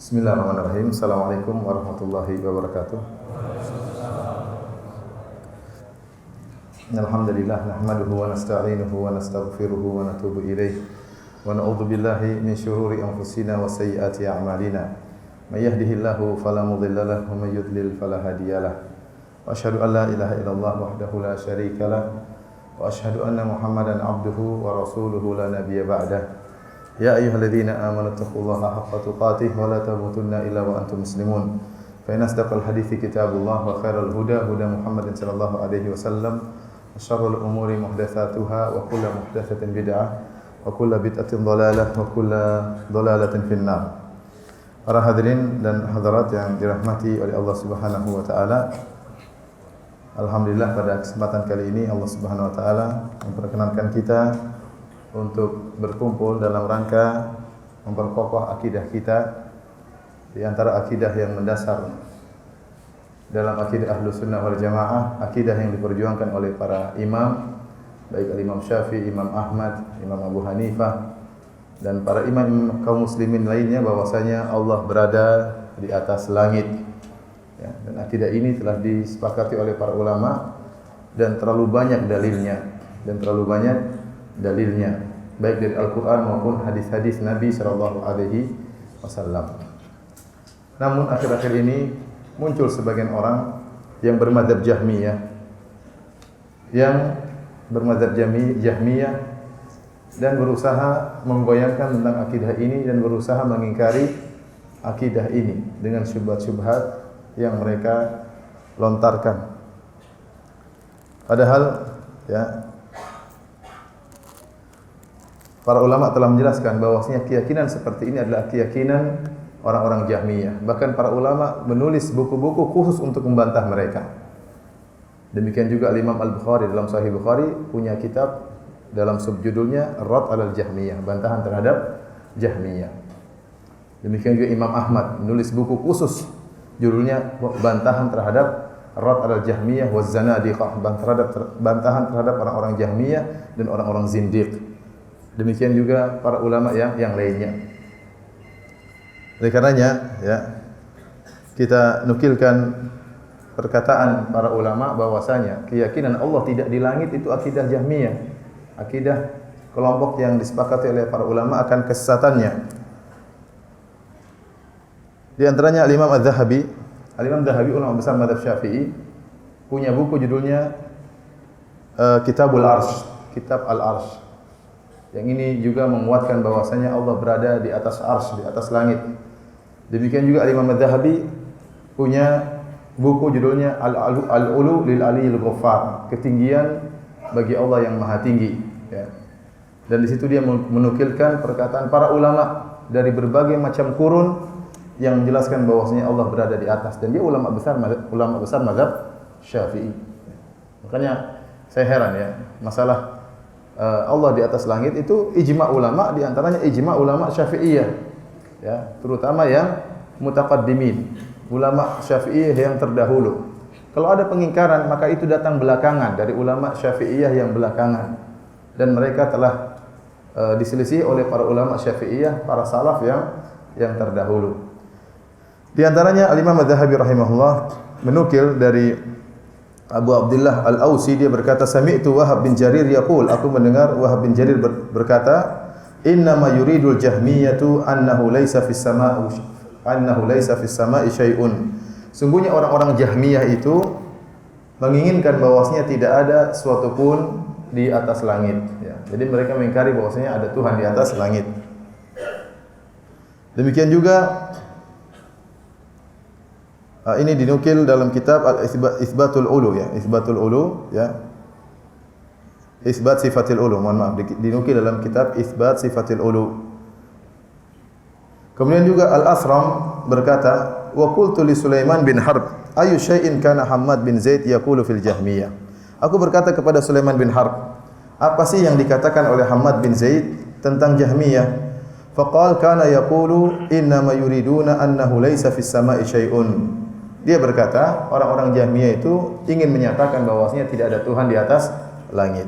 Bismillahirrahmanirrahim. Assalamualaikum warahmatullahi wabarakatuh. Alhamdulillah nahmaduhu wa nasta'inuhu wa nastaghfiruhu wa natubu ilaih wa na'udzu billahi min syururi anfusina wa sayyiati a'malina. May yahdihillahu fala mudilla lahu wa may yudlil fala hadiyalah. Wa asyhadu an la ilaha illallah wahdahu la syarika lah wa asyhadu anna Muhammadan abduhu wa rasuluhu la nabiyya ba'dah. Ya ayyuhalladzina amanu taqullaha haqqa tuqatih wa la tamutunna illa wa antum muslimun. Fa inna asdaqal hadithi kitabullah wa khairal huda huda Muhammadin sallallahu alaihi wasallam wa syarrul umuri muhdatsatuha wa kullu muhdatsatin bid'ah wa kullu bid'atin dhalalah wa kullu dhalalatin finnar. Para hadirin dan hadirat yang dirahmati oleh Allah Subhanahu wa taala. Alhamdulillah pada kesempatan kali ini Allah Subhanahu wa taala memperkenankan kita untuk berkumpul dalam rangka memperkokoh akidah kita. Di antara akidah yang mendasar dalam akidah Ahlus Sunnah wal Jamaah, akidah yang diperjuangkan oleh para imam, baik Imam Syafi'i, Imam Ahmad, Imam Abu Hanifah dan para imam kaum muslimin lainnya, bahwasanya Allah berada di atas langit. Ya, dan akidah ini telah disepakati oleh para ulama dan terlalu banyak dalilnya, baik dari Al-Quran maupun hadis-hadis Nabi sallallahu alaihi wasallam. Namun akhir-akhir ini muncul sebagian orang yang bermadzhab Jahmiyah, dan berusaha menggoyangkan tentang akidah ini dan berusaha mengingkari akidah ini dengan syubhat-syubhat yang mereka lontarkan. Padahal ya, para ulama telah menjelaskan bahwasanya keyakinan seperti ini adalah keyakinan orang-orang Jahmiyah. Bahkan para ulama menulis buku-buku khusus untuk membantah mereka. Demikian juga Imam Al-Bukhari dalam Sahih Bukhari punya kitab dalam subjudulnya Ar-Radd 'alal Jahmiyah, bantahan terhadap Jahmiyah. Demikian juga Imam Ahmad menulis buku khusus judulnya bantahan terhadap Ar-Radd 'alal Jahmiyah wa Zanadiqah, bantahan terhadap orang-orang Jahmiyah dan orang-orang zindiq. Demikian juga para ulama yang lainnya. Oleh karenanya ya, kita nukilkan perkataan para ulama bahwasanya keyakinan Allah tidak di langit itu akidah Jahmiyah, akidah kelompok yang disepakati oleh para ulama akan kesesatannya. Di antaranya Imam Az-Zahabi, ulama besar mazhab Syafi'i, punya buku judulnya Kitabul Arsy, Kitab Al-Arsy. Yang ini juga menguatkan bahwasanya Allah berada di atas arsy, di atas langit. Demikian juga Imam Az-Zahabi punya buku judulnya Al-Ulu lil Aliyil Ghaffar, ketinggian bagi Allah yang Maha Tinggi. Ya. Dan di situ dia menukilkan perkataan para ulama dari berbagai macam kurun yang menjelaskan bahwasanya Allah berada di atas, dan dia ulama besar mazhab Syafi'i. Makanya saya heran ya, masalah Allah di atas langit itu ijma' ulama, di antaranya ijma' ulama Syafi'iyah, ya, terutama yang mutaqaddimin, ulama Syafi'iyah yang terdahulu. Kalau ada pengingkaran maka itu datang belakangan dari ulama Syafi'iyah yang belakangan, dan mereka telah diselisih oleh para ulama Syafi'iyah, para salaf yang terdahulu. Di antaranya Al-Imam Az-Zahabi rahimahullah menukil dari Abu Abdullah Al-Ausi, dia berkata, sami'tu Wahab bin Jarir yaqul, aku mendengar Wahab bin Jarir berkata, innama yuridul jahmiyatu annahu laisa fis sama'i syai'un. Sungguhnya orang-orang Jahmiyah itu menginginkan bahwasanya tidak ada suatu pun di atas langit, ya. Jadi mereka mengingkari bahwasanya ada Tuhan di atas langit. Demikian juga ini dinukil dalam kitab Al-Itsbatul Ulu, ya, Itsbatul Ulu, ya. Itsbat Sifatil Ulu, mohon maaf, dinukil dalam kitab Itsbat Sifatil Ulu. Kemudian juga Al-Asram berkata, wa qultu li Sulaiman bin Harb, ayu syai'in kana Hammad bin Zaid yaqulu fil Jahmiyah. Aku berkata kepada Sulaiman bin Harb, apa sih yang dikatakan oleh Hammad bin Zaid tentang Jahmiyah? Faqal kana yaqulu inna ma yuriduna annahu laisa fis sama'i syai'un. Dia berkata, orang-orang Jahmiyah itu ingin menyatakan bahwasanya tidak ada Tuhan di atas langit.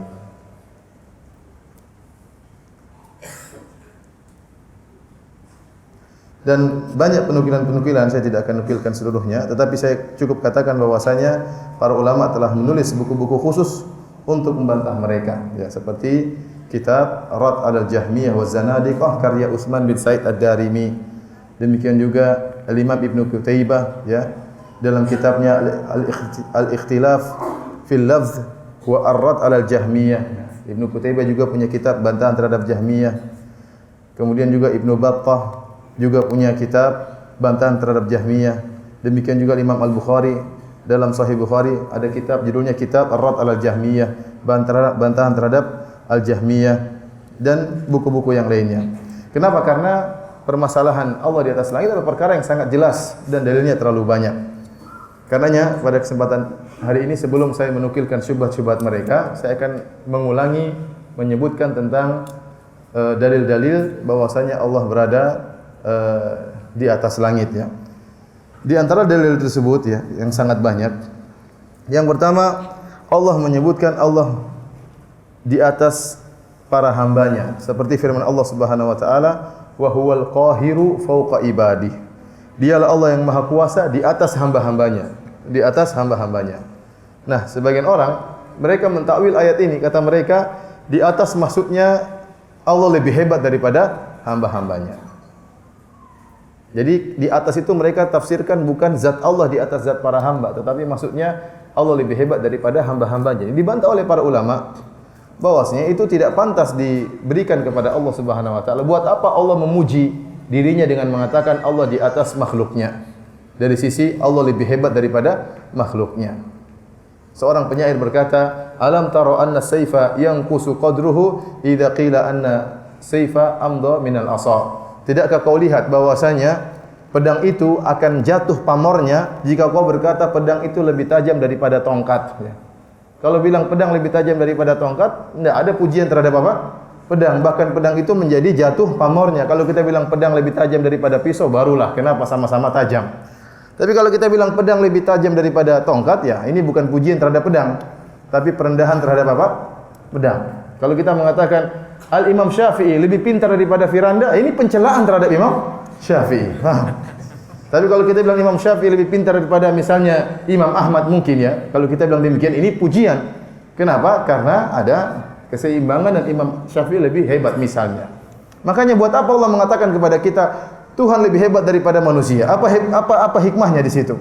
Dan banyak penukilan-penukilan, saya tidak akan nukilkan seluruhnya, tetapi saya cukup katakan bahwasanya para ulama telah menulis buku-buku khusus untuk membantah mereka, ya, seperti kitab Rad al-Jahmiyah wa Zanadiqah karya Utsman bin Said Ad-Darimi. Demikian juga Al-Imam Ibnu Qutaibah, ya, dalam kitabnya Al-Ikhtilaf fil Lafz wa Ar-Rad al-Jahmiyah. Ibnu Qutaibah juga punya kitab bantahan terhadap Jahmiyah. Kemudian juga Ibnu Battah juga punya kitab bantahan terhadap Jahmiyah. Demikian juga Imam Al-Bukhari dalam Sahih Bukhari ada kitab judulnya Kitab Ar-Rad al-Jahmiyah, bantahan terhadap Al-Jahmiyah, dan buku-buku yang lainnya. Kenapa? Karena permasalahan Allah di atas langit adalah perkara yang sangat jelas dan dalilnya terlalu banyak. Karenanya pada kesempatan hari ini sebelum saya menukilkan syubhat-syubhat mereka, saya akan mengulangi menyebutkan tentang dalil-dalil bahwasanya Allah berada di atas langit, ya. Di antara dalil tersebut, ya, yang sangat banyak. Yang pertama, Allah menyebutkan Allah di atas para hambanya, seperti firman Allah Subhanahu wa taala, "Wa huwal qahiru fawqa ibadih." Dialah Allah yang maha kuasa di atas hamba-hambanya, di atas hamba-hambanya. Nah, sebagian orang mereka mentakwil ayat ini, kata mereka di atas maksudnya Allah lebih hebat daripada hamba-hambanya. Jadi di atas itu mereka tafsirkan bukan zat Allah di atas zat para hamba, tetapi maksudnya Allah lebih hebat daripada hamba-hambanya. Ini dibantah oleh para ulama bahwasanya itu tidak pantas diberikan kepada Allah Subhanahu wa taala. Buat apa Allah memuji dirinya dengan mengatakan Allah di atas makhluknya? Dari sisi Allah lebih hebat daripada makhluknya. Seorang penyair berkata, "Alam taro anna sayfa yanqusu qadruhu idza qila anna sayfa amda minal asa." Tidakkah kau lihat bahwasanya pedang itu akan jatuh pamornya jika kau berkata pedang itu lebih tajam daripada tongkat, ya. Kalau bilang pedang lebih tajam daripada tongkat, tidak ada pujian terhadap apa? Pedang. Bahkan pedang itu menjadi jatuh pamornya. Kalau kita bilang pedang lebih tajam daripada pisau, barulah kenapa sama-sama tajam. Tapi kalau kita bilang pedang lebih tajam daripada tongkat, ya ini bukan pujian terhadap pedang, tapi perendahan terhadap apa? Pedang. Kalau kita mengatakan Al-Imam Syafi'i lebih pintar daripada Firanda, ini pencelaan terhadap Imam Syafi'i. Tapi kalau kita bilang Imam Syafi'i lebih pintar daripada misalnya Imam Ahmad mungkin, ya. Kalau kita bilang demikian, ini pujian. Kenapa? Karena ada keseimbangan dan Imam Syafi'i lebih hebat misalnya. Makanya buat apa Allah mengatakan kepada kita Tuhan lebih hebat daripada manusia? Apa hikmahnya di situ?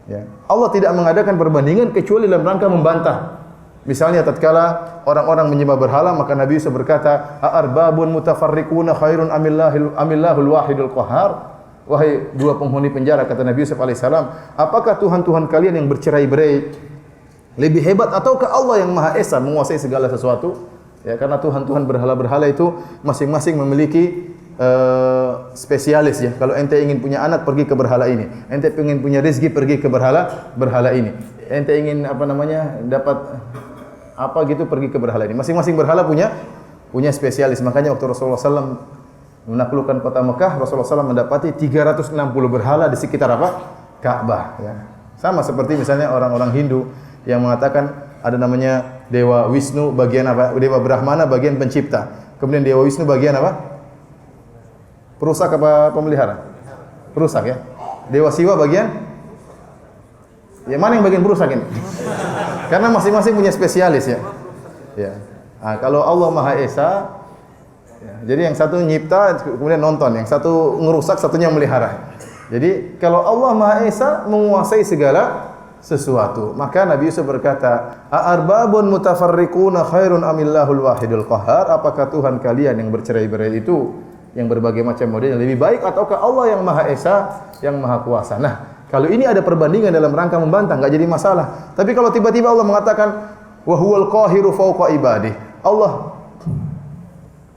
Ya. Allah tidak mengadakan perbandingan kecuali dalam rangka membantah. Misalnya tatkala orang-orang menyembah berhala, maka Nabi Yusuf berkata, "A'arbabun mutafarriquna khairun amillahul wahidul qahhar?" Wahai dua penghuni penjara, kata Nabi Yusuf alaihissalam, apakah Tuhan-Tuhan kalian yang bercerai-berai lebih hebat ataukah Allah yang Maha Esa menguasai segala sesuatu? Ya, karena Tuhan-Tuhan berhala-berhala itu masing-masing memiliki spesialis, ya. Kalau ente ingin punya anak, pergi ke berhala ini. Ente ingin punya rezeki, pergi ke berhala ini. Ente ingin dapat apa gitu, pergi ke berhala ini. Masing-masing berhala punya spesialis. Makanya waktu Rasulullah SAW menaklukkan kota Mekah, Rasulullah SAW mendapati 360 berhala di sekitar apa? Ka'bah, ya. Sama seperti misalnya orang-orang Hindu yang mengatakan ada namanya Dewa Wisnu bagian apa? Dewa Brahmana bagian pencipta. Kemudian Dewa Wisnu bagian apa? Perusak apa pemelihara? Perusak, ya. Dewa Siwa bagian? Ya, mana yang bagian perusak ini? Karena masing-masing punya spesialis, ya. Ya. Nah, kalau Allah Maha Esa, ya, jadi yang satu nyipta kemudian nonton, yang satu ngerusak, satunya melihara. Jadi kalau Allah Maha Esa menguasai segala sesuatu, maka Nabi Yusuf berkata, "A'arbabun mutafarriquna khairun amillahul wahidul qahhar?" Apakah Tuhan kalian yang bercerai-berai itu, yang berbagai macam model yang lebih baik, ataukah Allah yang Maha Esa, yang Maha Kuasa? Nah, kalau ini ada perbandingan dalam rangka membantah, enggak jadi masalah. Tapi kalau tiba-tiba Allah mengatakan wa huwal qahiru fawqa ibadih, Allah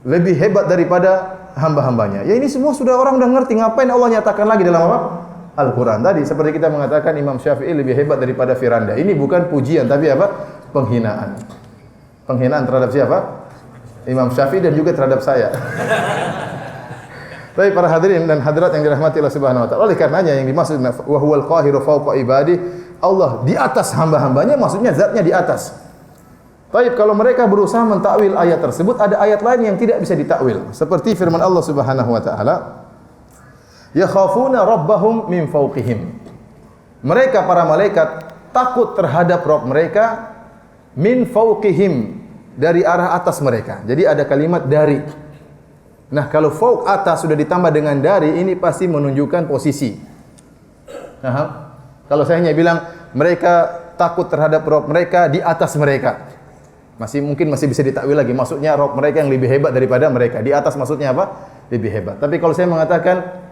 lebih hebat daripada hamba-hambanya. Ya ini semua sudah orang udah ngerti, ngapain Allah nyatakan lagi dalam apa? Al-Qur'an. Tadi seperti kita mengatakan Imam Syafi'i lebih hebat daripada Firanda. Ini bukan pujian tapi apa? Penghinaan. Penghinaan terhadap siapa? Imam Syafi'i dan juga terhadap saya. Baik para hadirin dan hadirat yang dirahmati Allah Subhanahu wa taala. Oleh karenanya yang dimaksud wa huwal qahiru fawqa ibadi, Allah di atas hamba-hambanya, maksudnya zatnya di atas. Baik, kalau mereka berusaha mentakwil ayat tersebut, ada ayat lain yang tidak bisa ditakwil. Seperti firman Allah Subhanahu wa taala, yakhafuna rabbahum min fawqihim. Mereka para malaikat takut terhadap Rabb mereka min fawqihim, dari arah atas mereka. Jadi ada kalimat dari. Nah, kalau fauq atas sudah ditambah dengan dari, ini pasti menunjukkan posisi. Paham? Kalau saya hanya bilang mereka takut terhadap Rabb mereka di atas mereka, mungkin masih bisa ditakwil lagi. Maksudnya Rabb mereka yang lebih hebat daripada mereka. Di atas maksudnya apa? Lebih hebat. Tapi kalau saya mengatakan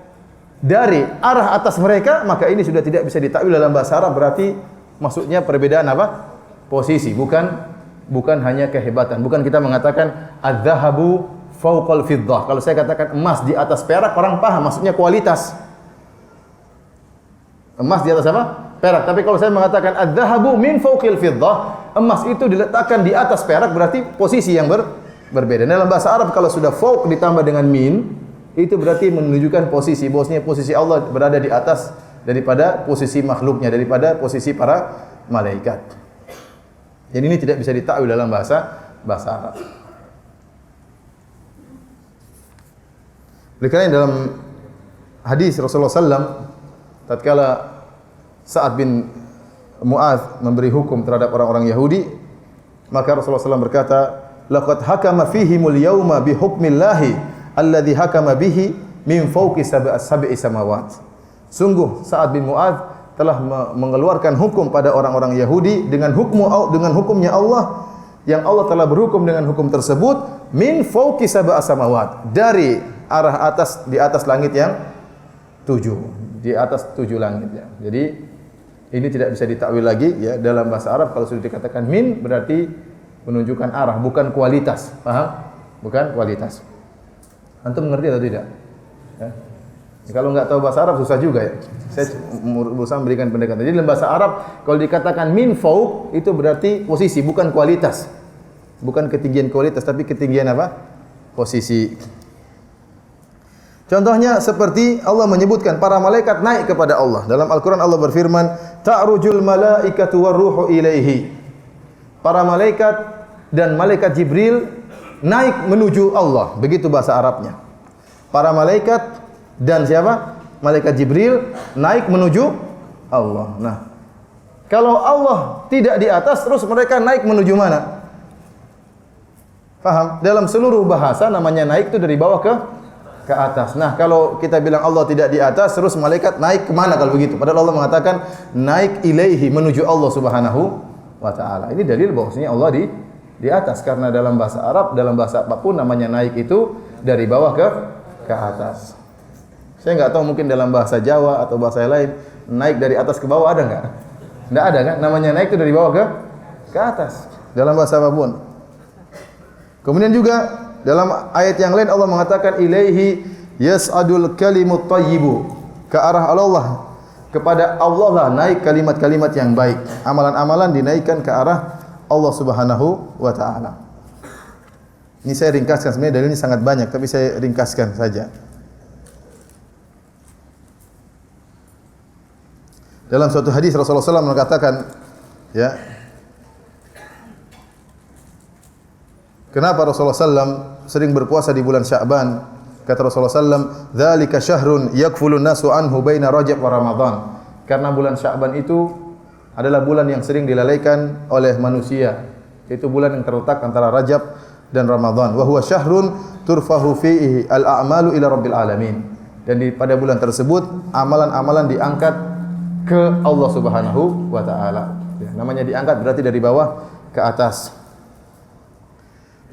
dari arah atas mereka, maka ini sudah tidak bisa ditakwil dalam bahasa Arab. Berarti maksudnya perbedaan apa? Posisi, bukan hanya kehebatan. Bukan kita mengatakan adz-dzahabu fauqal fiddah. Kalau saya katakan emas di atas perak, orang paham maksudnya kualitas. Emas di atas apa? Perak. Tapi kalau saya mengatakan adz-dzahabu min fauqil fiddah, emas itu diletakkan di atas perak, berarti posisi yang berbeda. Dalam bahasa Arab kalau sudah fauq ditambah dengan min, itu berarti menunjukkan posisi. Bahwasanya posisi Allah berada di atas daripada posisi makhluknya, daripada posisi para malaikat. Jadi ini tidak bisa ditakwil dalam bahasa Arab. Oleh karena dalam hadis Rasulullah SAW, tatkala Sa'ad bin Mu'adz memberi hukum terhadap orang-orang Yahudi, maka Rasulullah SAW berkata, laqad hakama fihimul yawma bihukmillahi alladhi hakama bihi min fawqi sab'i samawat. Sungguh Sa'ad bin Mu'adz telah mengeluarkan hukum pada orang-orang Yahudi dengan hukumnya Allah, yang Allah telah berhukum dengan hukum tersebut min fawqi sab'i samawat, dari arah atas, di atas langit yang 7, di atas 7 langit ya. Jadi ini tidak bisa ditakwil lagi ya dalam bahasa Arab. Kalau sudah dikatakan min berarti menunjukkan arah, bukan kualitas. Paham? Bukan kualitas. Antum mengerti atau tidak? Ya. Kalau enggak tahu bahasa Arab susah juga ya. Saya berusaha memberikan pendekatan. Jadi dalam bahasa Arab kalau dikatakan min fauq itu berarti posisi, bukan kualitas. Bukan ketinggian kualitas, tapi ketinggian apa? Posisi. Contohnya seperti Allah menyebutkan para malaikat naik kepada Allah. Dalam Al-Quran Allah berfirman, ta'rujul malaikatu warruhu ilaihi. Para malaikat dan malaikat Jibril naik menuju Allah. Begitu bahasa Arabnya. Para malaikat dan siapa? Malaikat Jibril naik menuju Allah. Nah, kalau Allah tidak di atas, terus mereka naik menuju mana? Paham? Dalam seluruh bahasa namanya naik itu dari bawah ke atas. Nah, kalau kita bilang Allah tidak di atas, terus malaikat naik kemana kalau begitu? Padahal Allah mengatakan naik ilaihi, menuju Allah Subhanahu wa taala. Ini dalil bahwasanya Allah di atas, karena dalam bahasa Arab, dalam bahasa apapun namanya naik itu dari bawah ke atas. Saya enggak tahu, mungkin dalam bahasa Jawa atau bahasa lain naik dari atas ke bawah ada enggak? Enggak ada kan? Namanya naik itu dari bawah ke atas dalam bahasa apapun. Kemudian juga dalam ayat yang lain Allah mengatakan ilaihi yas'adul kalimut thayyibu, ke arah Allah, kepada Allah lah naik kalimat-kalimat yang baik. Amalan-amalan dinaikkan ke arah Allah Subhanahu wa taala. Ini saya ringkaskan, sebenarnya dalilnya sangat banyak tapi saya ringkaskan saja. Dalam suatu hadis Rasulullah SAW mengatakan, ya, kenapa Rasulullah SAW sering berpuasa di bulan Sya'ban? Kata Rasulullah SAW, "Dzalika syahrun yakfulun nasu anhu baina Rajab wa Ramadan." Karena bulan Sya'ban itu adalah bulan yang sering dilalaikan oleh manusia. Itu bulan yang terletak antara Rajab dan Ramadan. Wa huwa syahrun turfahu fihi al-a'malu ila rabbil alamin. Dan pada bulan tersebut amalan-amalan diangkat ke Allah Subhanahu wa taala. Ya, namanya diangkat berarti dari bawah ke atas.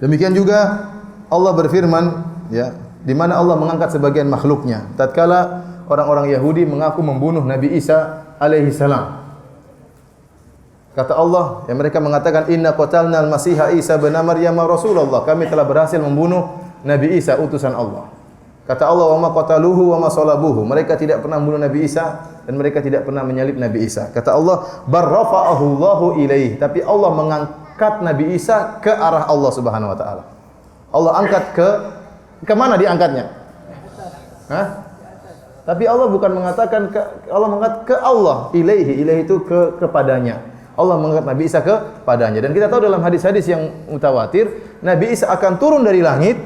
Demikian juga Allah berfirman, ya, di mana Allah mengangkat sebagian makhluknya. Tatkala orang-orang Yahudi mengaku membunuh Nabi Isa alaihi salam. Kata Allah, yang mereka mengatakan inna qatalna al-masiha Isa bin Maryam Rasulullah. Kami telah berhasil membunuh Nabi Isa utusan Allah. Kata Allah, wa ma qataluhu wa ma salabuhu. Mereka tidak pernah membunuh Nabi Isa dan mereka tidak pernah menyalib Nabi Isa. Kata Allah, barrafa'ahu Allahu ilaihi. Tapi Allah mengangkat Nabi Isa ke arah Allah Subhanahu wa taala. Allah angkat ke mana diangkatnya? Hah? Tapi Allah bukan mengatakan Allah mengangkat ke Allah, ilaihi. Ilaihi itu kepadanya. Allah mengangkat Nabi Isa kepadanya. Dan kita tahu dalam hadis-hadis yang mutawatir, Nabi Isa akan turun dari langit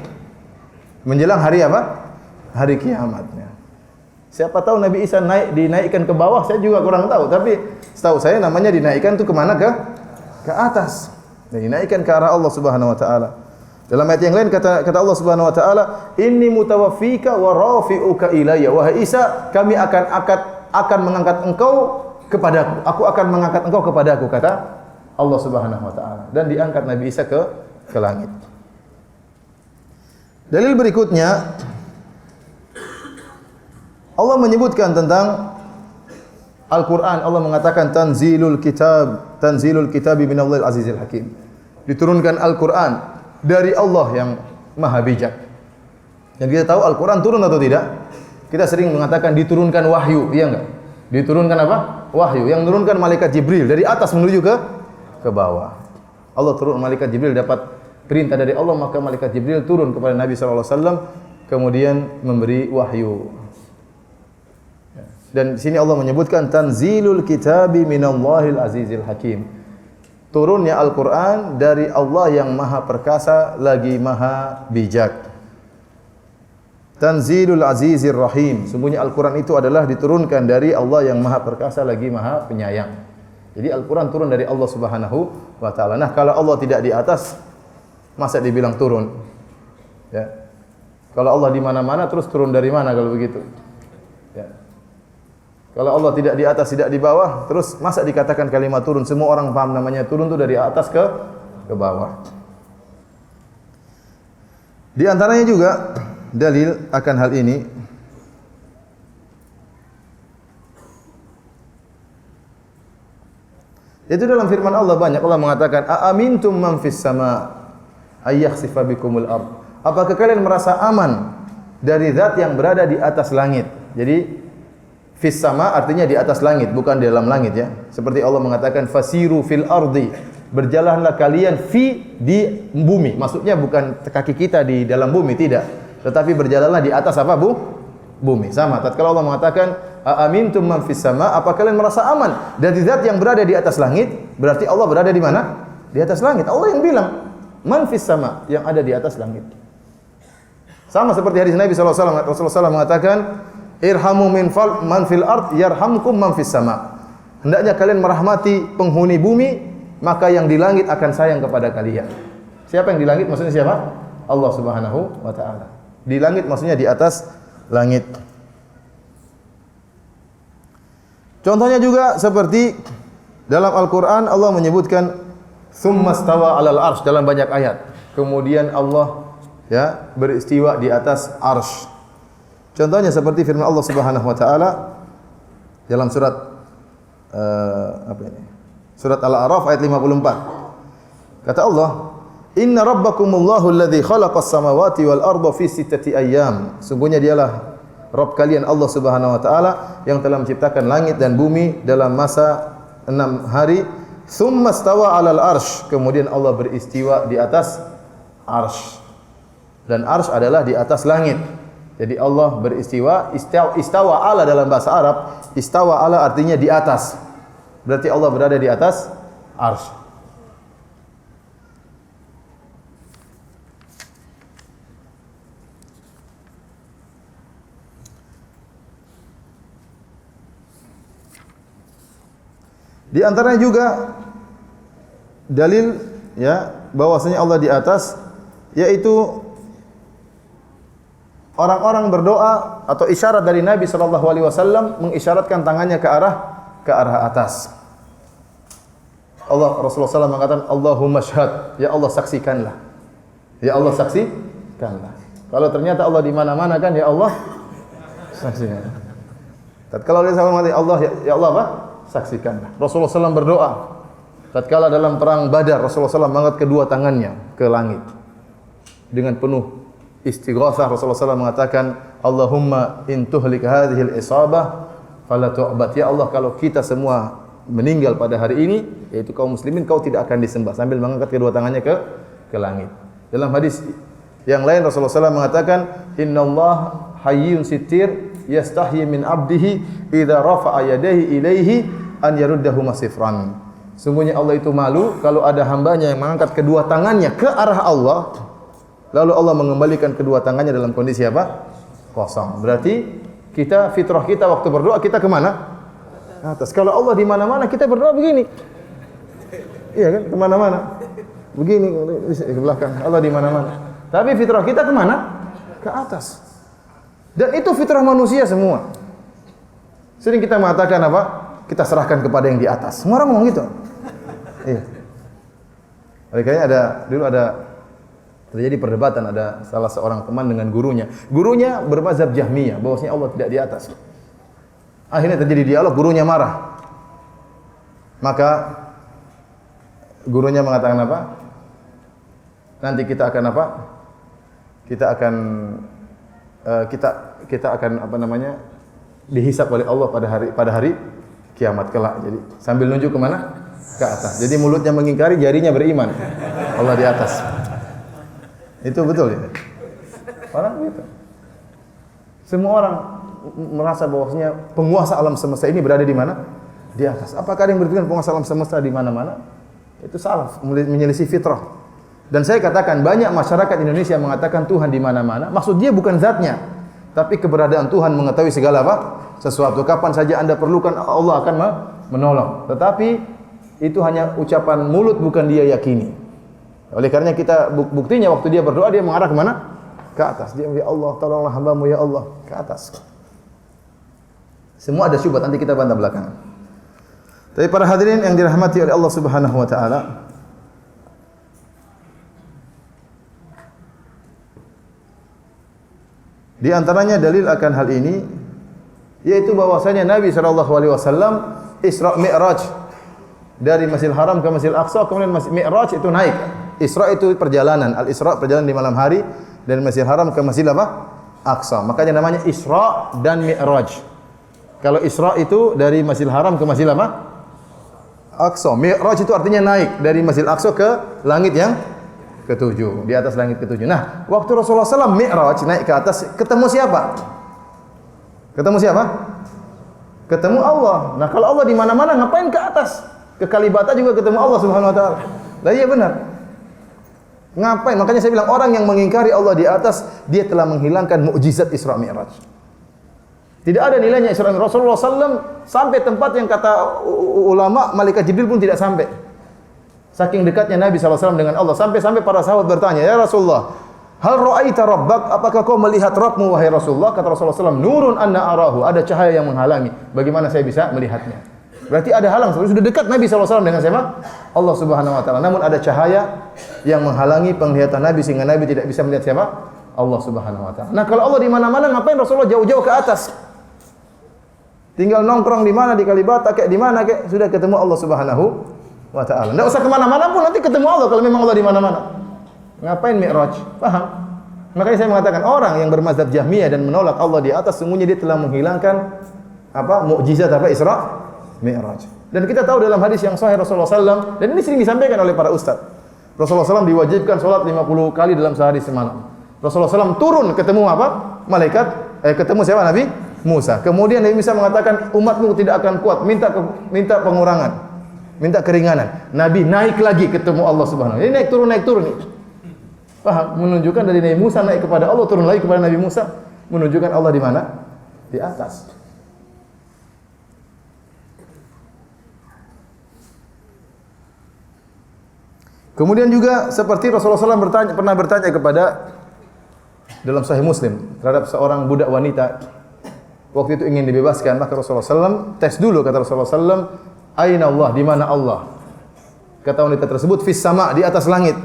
menjelang hari apa? Hari kiamatnya. Siapa tahu Nabi Isa dinaikkan ke bawah, saya juga kurang tahu. Tapi setahu saya namanya dinaikkan itu kemana? Ke atas. Dan dinaikkan ke arah Allah Subhanahu Wa Taala. Dalam ayat yang lain kata Allah Subhanahu Wa Taala, Inni mutawaffika wa rafi'uka ilayya. Wahai Isa, kami akan mengangkat engkau kepadaku. Aku akan mengangkat engkau kepadaku, kata Allah Subhanahu Wa Taala. Dan diangkat Nabi Isa ke langit. Dalil berikutnya, Allah menyebutkan tentang Al-Quran. Allah mengatakan tanzilul kitabi minallahil azizil hakim. Diturunkan Al-Quran dari Allah yang maha bijak. Dan kita tahu Al-Quran turun atau tidak? Kita sering mengatakan diturunkan wahyu, iya enggak? Diturunkan apa? Wahyu. Yang menurunkan malaikat Jibril dari atas menuju ke bawah. Allah turun, malaikat Jibril dapat perintah dari Allah, maka malaikat Jibril turun kepada Nabi SAW, kemudian memberi wahyu. Dan di sini Allah menyebutkan tanzilul kitabi minallahil azizil hakim. Turunnya Al-Quran dari Allah yang maha perkasa lagi maha bijak. Tanzilul azizir rahim. Sungguhnya Al-Quran itu adalah diturunkan dari Allah yang maha perkasa lagi maha penyayang. Jadi Al-Quran turun dari Allah Subhanahu Wa Taala. Nah, kalau Allah tidak di atas, masa dibilang turun? Ya. Kalau Allah di mana-mana, terus turun dari mana kalau begitu? Ya. Kalau Allah tidak di atas, tidak di bawah, terus masa dikatakan kalimat turun? Semua orang paham namanya turun itu dari atas ke bawah. Di antaranya juga dalil akan hal ini, itu dalam firman Allah banyak. Allah mengatakan, "Aamintum man fis sama ayyakhsifa bikumul ard." Apakah kalian merasa aman dari zat yang berada di atas langit? Jadi fis sama artinya di atas langit, bukan di dalam langit ya. Seperti Allah mengatakan fasiru fil ardi, berjalanlah kalian di bumi. Maksudnya bukan kaki kita di dalam bumi, tidak. Tetapi berjalanlah di atas apa, bumi. Sama. Tatkala Allah mengatakan aamintum man fis sama, apa kalian merasa aman dari zat yang berada di atas langit? Berarti Allah berada di mana? Di atas langit. Allah yang bilang man fis sama, yang ada di atas langit. Sama seperti hadis Nabi SAW. Rasulullah SAW mengatakan irhamu man fil ard yarhamkum man fis sama. Hendaknya kalian merahmati penghuni bumi, maka yang di langit akan sayang kepada kalian. Siapa yang di langit? Maksudnya siapa? Allah Subhanahu Wa Taala. Di langit maksudnya di atas langit. Contohnya juga seperti dalam Al-Quran Allah menyebutkan tsumma stawa 'alal arsy dalam banyak ayat. Kemudian Allah ya beristiwa di atas arsy. Contohnya seperti firman Allah Subhanahu Wa Taala dalam surat Surat Al-A'raf ayat 54. Kata Allah, "Inna rabbakumullahu alladzi khalaqas samawati wal arda fi sittati ayyam." Sungguhnya dialah Rabb kalian Allah Subhanahu wa taala yang telah menciptakan langit dan bumi dalam masa 6 hari. Tsumma stawa 'alal arsy. Kemudian Allah beristiwa di atas arsy. Dan arsy adalah di atas langit. Jadi Allah beristiwa, istawa ala dalam bahasa Arab, istawa ala artinya di atas. Berarti Allah berada di atas arsy. Di antaranya juga dalil ya bahwasanya Allah di atas, yaitu orang-orang berdoa atau isyarat dari Nabi sallallahu alaihi wasallam mengisyaratkan tangannya ke arah atas. Rasulullah SAW mengatakan Allahumma syhad, ya Allah saksikanlah. Ya Allah saksikanlah. Kalau ternyata Allah di mana-mana kan ya Allah saksikan. Tatkala dia sama Allah ya Allah apa? Saksikanlah. Rasulullah SAW berdoa. Tatkala dalam perang Badar, Rasulullah SAW mengangkat kedua tangannya ke langit dengan penuh istighatsah. Rasulullah SAW mengatakan, Allahumma in tuhlik hadhil isabah fala tu'bad. Ya Allah, kalau kita semua meninggal pada hari ini, yaitu kaum muslimin, kau tidak akan disembah, sambil mengangkat kedua tangannya ke langit. Dalam hadis yang lain Rasulullah SAW mengatakan, innallaha hayyun sittir yastahyi min 'abdihi idza rafa'a yadayhi ilaihi an yaruddahuma sifran. Sungguhnya Allah itu malu kalau ada hambanya yang mengangkat kedua tangannya ke arah Allah, lalu Allah mengembalikan kedua tangannya dalam kondisi apa? Kosong. Berarti Kita fitrah kita waktu berdoa kita kemana? Atas. Kalau Allah di mana-mana kita berdoa begini. Iya kan? Kemana-mana. Begini ke belakang. Allah di mana-mana. Tapi fitrah kita kemana? Ke atas. Dan itu fitrah manusia semua. Sering kita mengatakan apa? Kita serahkan kepada yang di atas. Semua orang ngomong gitu. Iya. Kayaknya dulu ada terjadi perdebatan, ada salah seorang teman dengan gurunya. Gurunya bermazhab Jahmiyah, bahwasanya Allah tidak di atas. Akhirnya terjadi dialog, gurunya marah. Maka gurunya mengatakan apa? Nanti kita akan apa? Kita akan apa namanya? Dihisab oleh Allah pada hari kiamat kelak. Jadi sambil nunjuk ke mana? Ke atas. Jadi mulutnya mengingkari, jarinya beriman. Allah di atas. Itu betul ya. Orang gitu. Semua orang merasa bahwasanya penguasa alam semesta ini berada di mana? Di atas. Apakah ada yang berpikir penguasa alam semesta di mana-mana? Itu salah, menyelisih fitrah. Dan saya katakan banyak masyarakat Indonesia mengatakan Tuhan di mana-mana. Maksud dia bukan zatnya, tapi keberadaan Tuhan mengetahui segala apa? Sesuatu. Kapan saja Anda perlukan, Allah akan menolong. Tetapi itu hanya ucapan mulut, bukan dia yakini. Oleh karenanya kita buktinya waktu dia berdoa dia mengarah ke mana? Ke atas. Dia ya Allah, tolonglah hamba-Mu ya Allah, ke atas. Semua ada syubhat, nanti kita bantah belakangan. Tapi para hadirin yang dirahmati oleh Allah Subhanahu wa taala, di antaranya dalil akan hal ini yaitu bahwasanya Nabi sallallahu alaihi wasallam Isra Mi'raj dari Masjidil Haram ke Masjidil Aqsa, kemudian Mi'raj itu naik. Isra itu perjalanan, Al-Isra perjalanan di malam hari dari Masjidil Haram ke Masjidil apa? Aqsa. Makanya namanya Isra dan Mi'raj. Kalau Isra itu dari Masjidil Haram ke Masjidil apa? Aqsa. Mi'raj itu artinya naik dari Masjidil Aqsa ke langit yang ketujuh, di atas langit ketujuh. Nah, waktu Rasulullah SAW Mi'raj naik ke atas, ketemu siapa? Ketemu siapa? Ketemu Allah. Nah, kalau Allah di mana-mana ngapain ke atas? Ke Kalibata juga ketemu Allah Subhanahu wa taala. Lah iya benar. Ngapain? Makanya saya bilang orang yang mengingkari Allah di atas, dia telah menghilangkan mukjizat Isra Mi'raj. Tidak ada nilainya Isra Mi'raj. Rasulullah SAW sampai tempat yang kata ulama malaikat Jibril pun tidak sampai. Saking dekatnya Nabi SAW dengan Allah, sampai para sahabat bertanya, "Ya Rasulullah, hal ra'aita rabbak? Apakah kau melihat Rabbmu wahai Rasulullah?" Kata Rasulullah SAW, "Nurun anna arahu." Ada cahaya yang menghalangi. Bagaimana saya bisa melihatnya? Berarti ada halang. Sudah dekat Nabi SAW dengan siapa? Allah Subhanahu wa taala. Namun ada cahaya yang menghalangi penglihatan Nabi sehingga Nabi tidak bisa melihat siapa? Allah Subhanahu wa taala. Nah, kalau Allah di mana-mana, ngapain Rasulullah jauh-jauh ke atas? Tinggal nongkrong di mana, di Kalibata kayak di mana kayak sudah ketemu Allah Subhanahu wa taala. Enggak usah kemana mana pun nanti ketemu Allah kalau memang Allah di mana-mana. Ngapain Mi'raj? Paham? Makanya saya mengatakan orang yang bermazhab Jahmiyah dan menolak Allah di atas, sungguhnya dia telah menghilangkan apa? Mukjizat apa? Isra Mi'raj. Dan kita tahu dalam hadis yang sahih Rasulullah SAW, dan ini sering disampaikan oleh para ustaz. Rasulullah SAW diwajibkan sholat 50 kali dalam sehari semalam. Rasulullah SAW turun ketemu apa? Malaikat, ketemu siapa? Nabi Musa. Kemudian Nabi Musa mengatakan umatmu tidak akan kuat, minta pengurangan, minta keringanan. Nabi naik lagi ketemu Allah Subhanahu. Ini naik turun nih. Paham? Menunjukkan dari Nabi Musa naik kepada Allah, turun lagi kepada Nabi Musa, menunjukkan Allah di mana? Di atas. Kemudian juga seperti Rasulullah SAW pernah bertanya kepada dalam Sahih Muslim terhadap seorang budak wanita waktu itu ingin dibebaskan, maka Rasulullah SAW tes dulu, kata Rasulullah SAW, "Aina Allah?" Di mana Allah? Kata wanita tersebut, "Fis sama," di atas langit.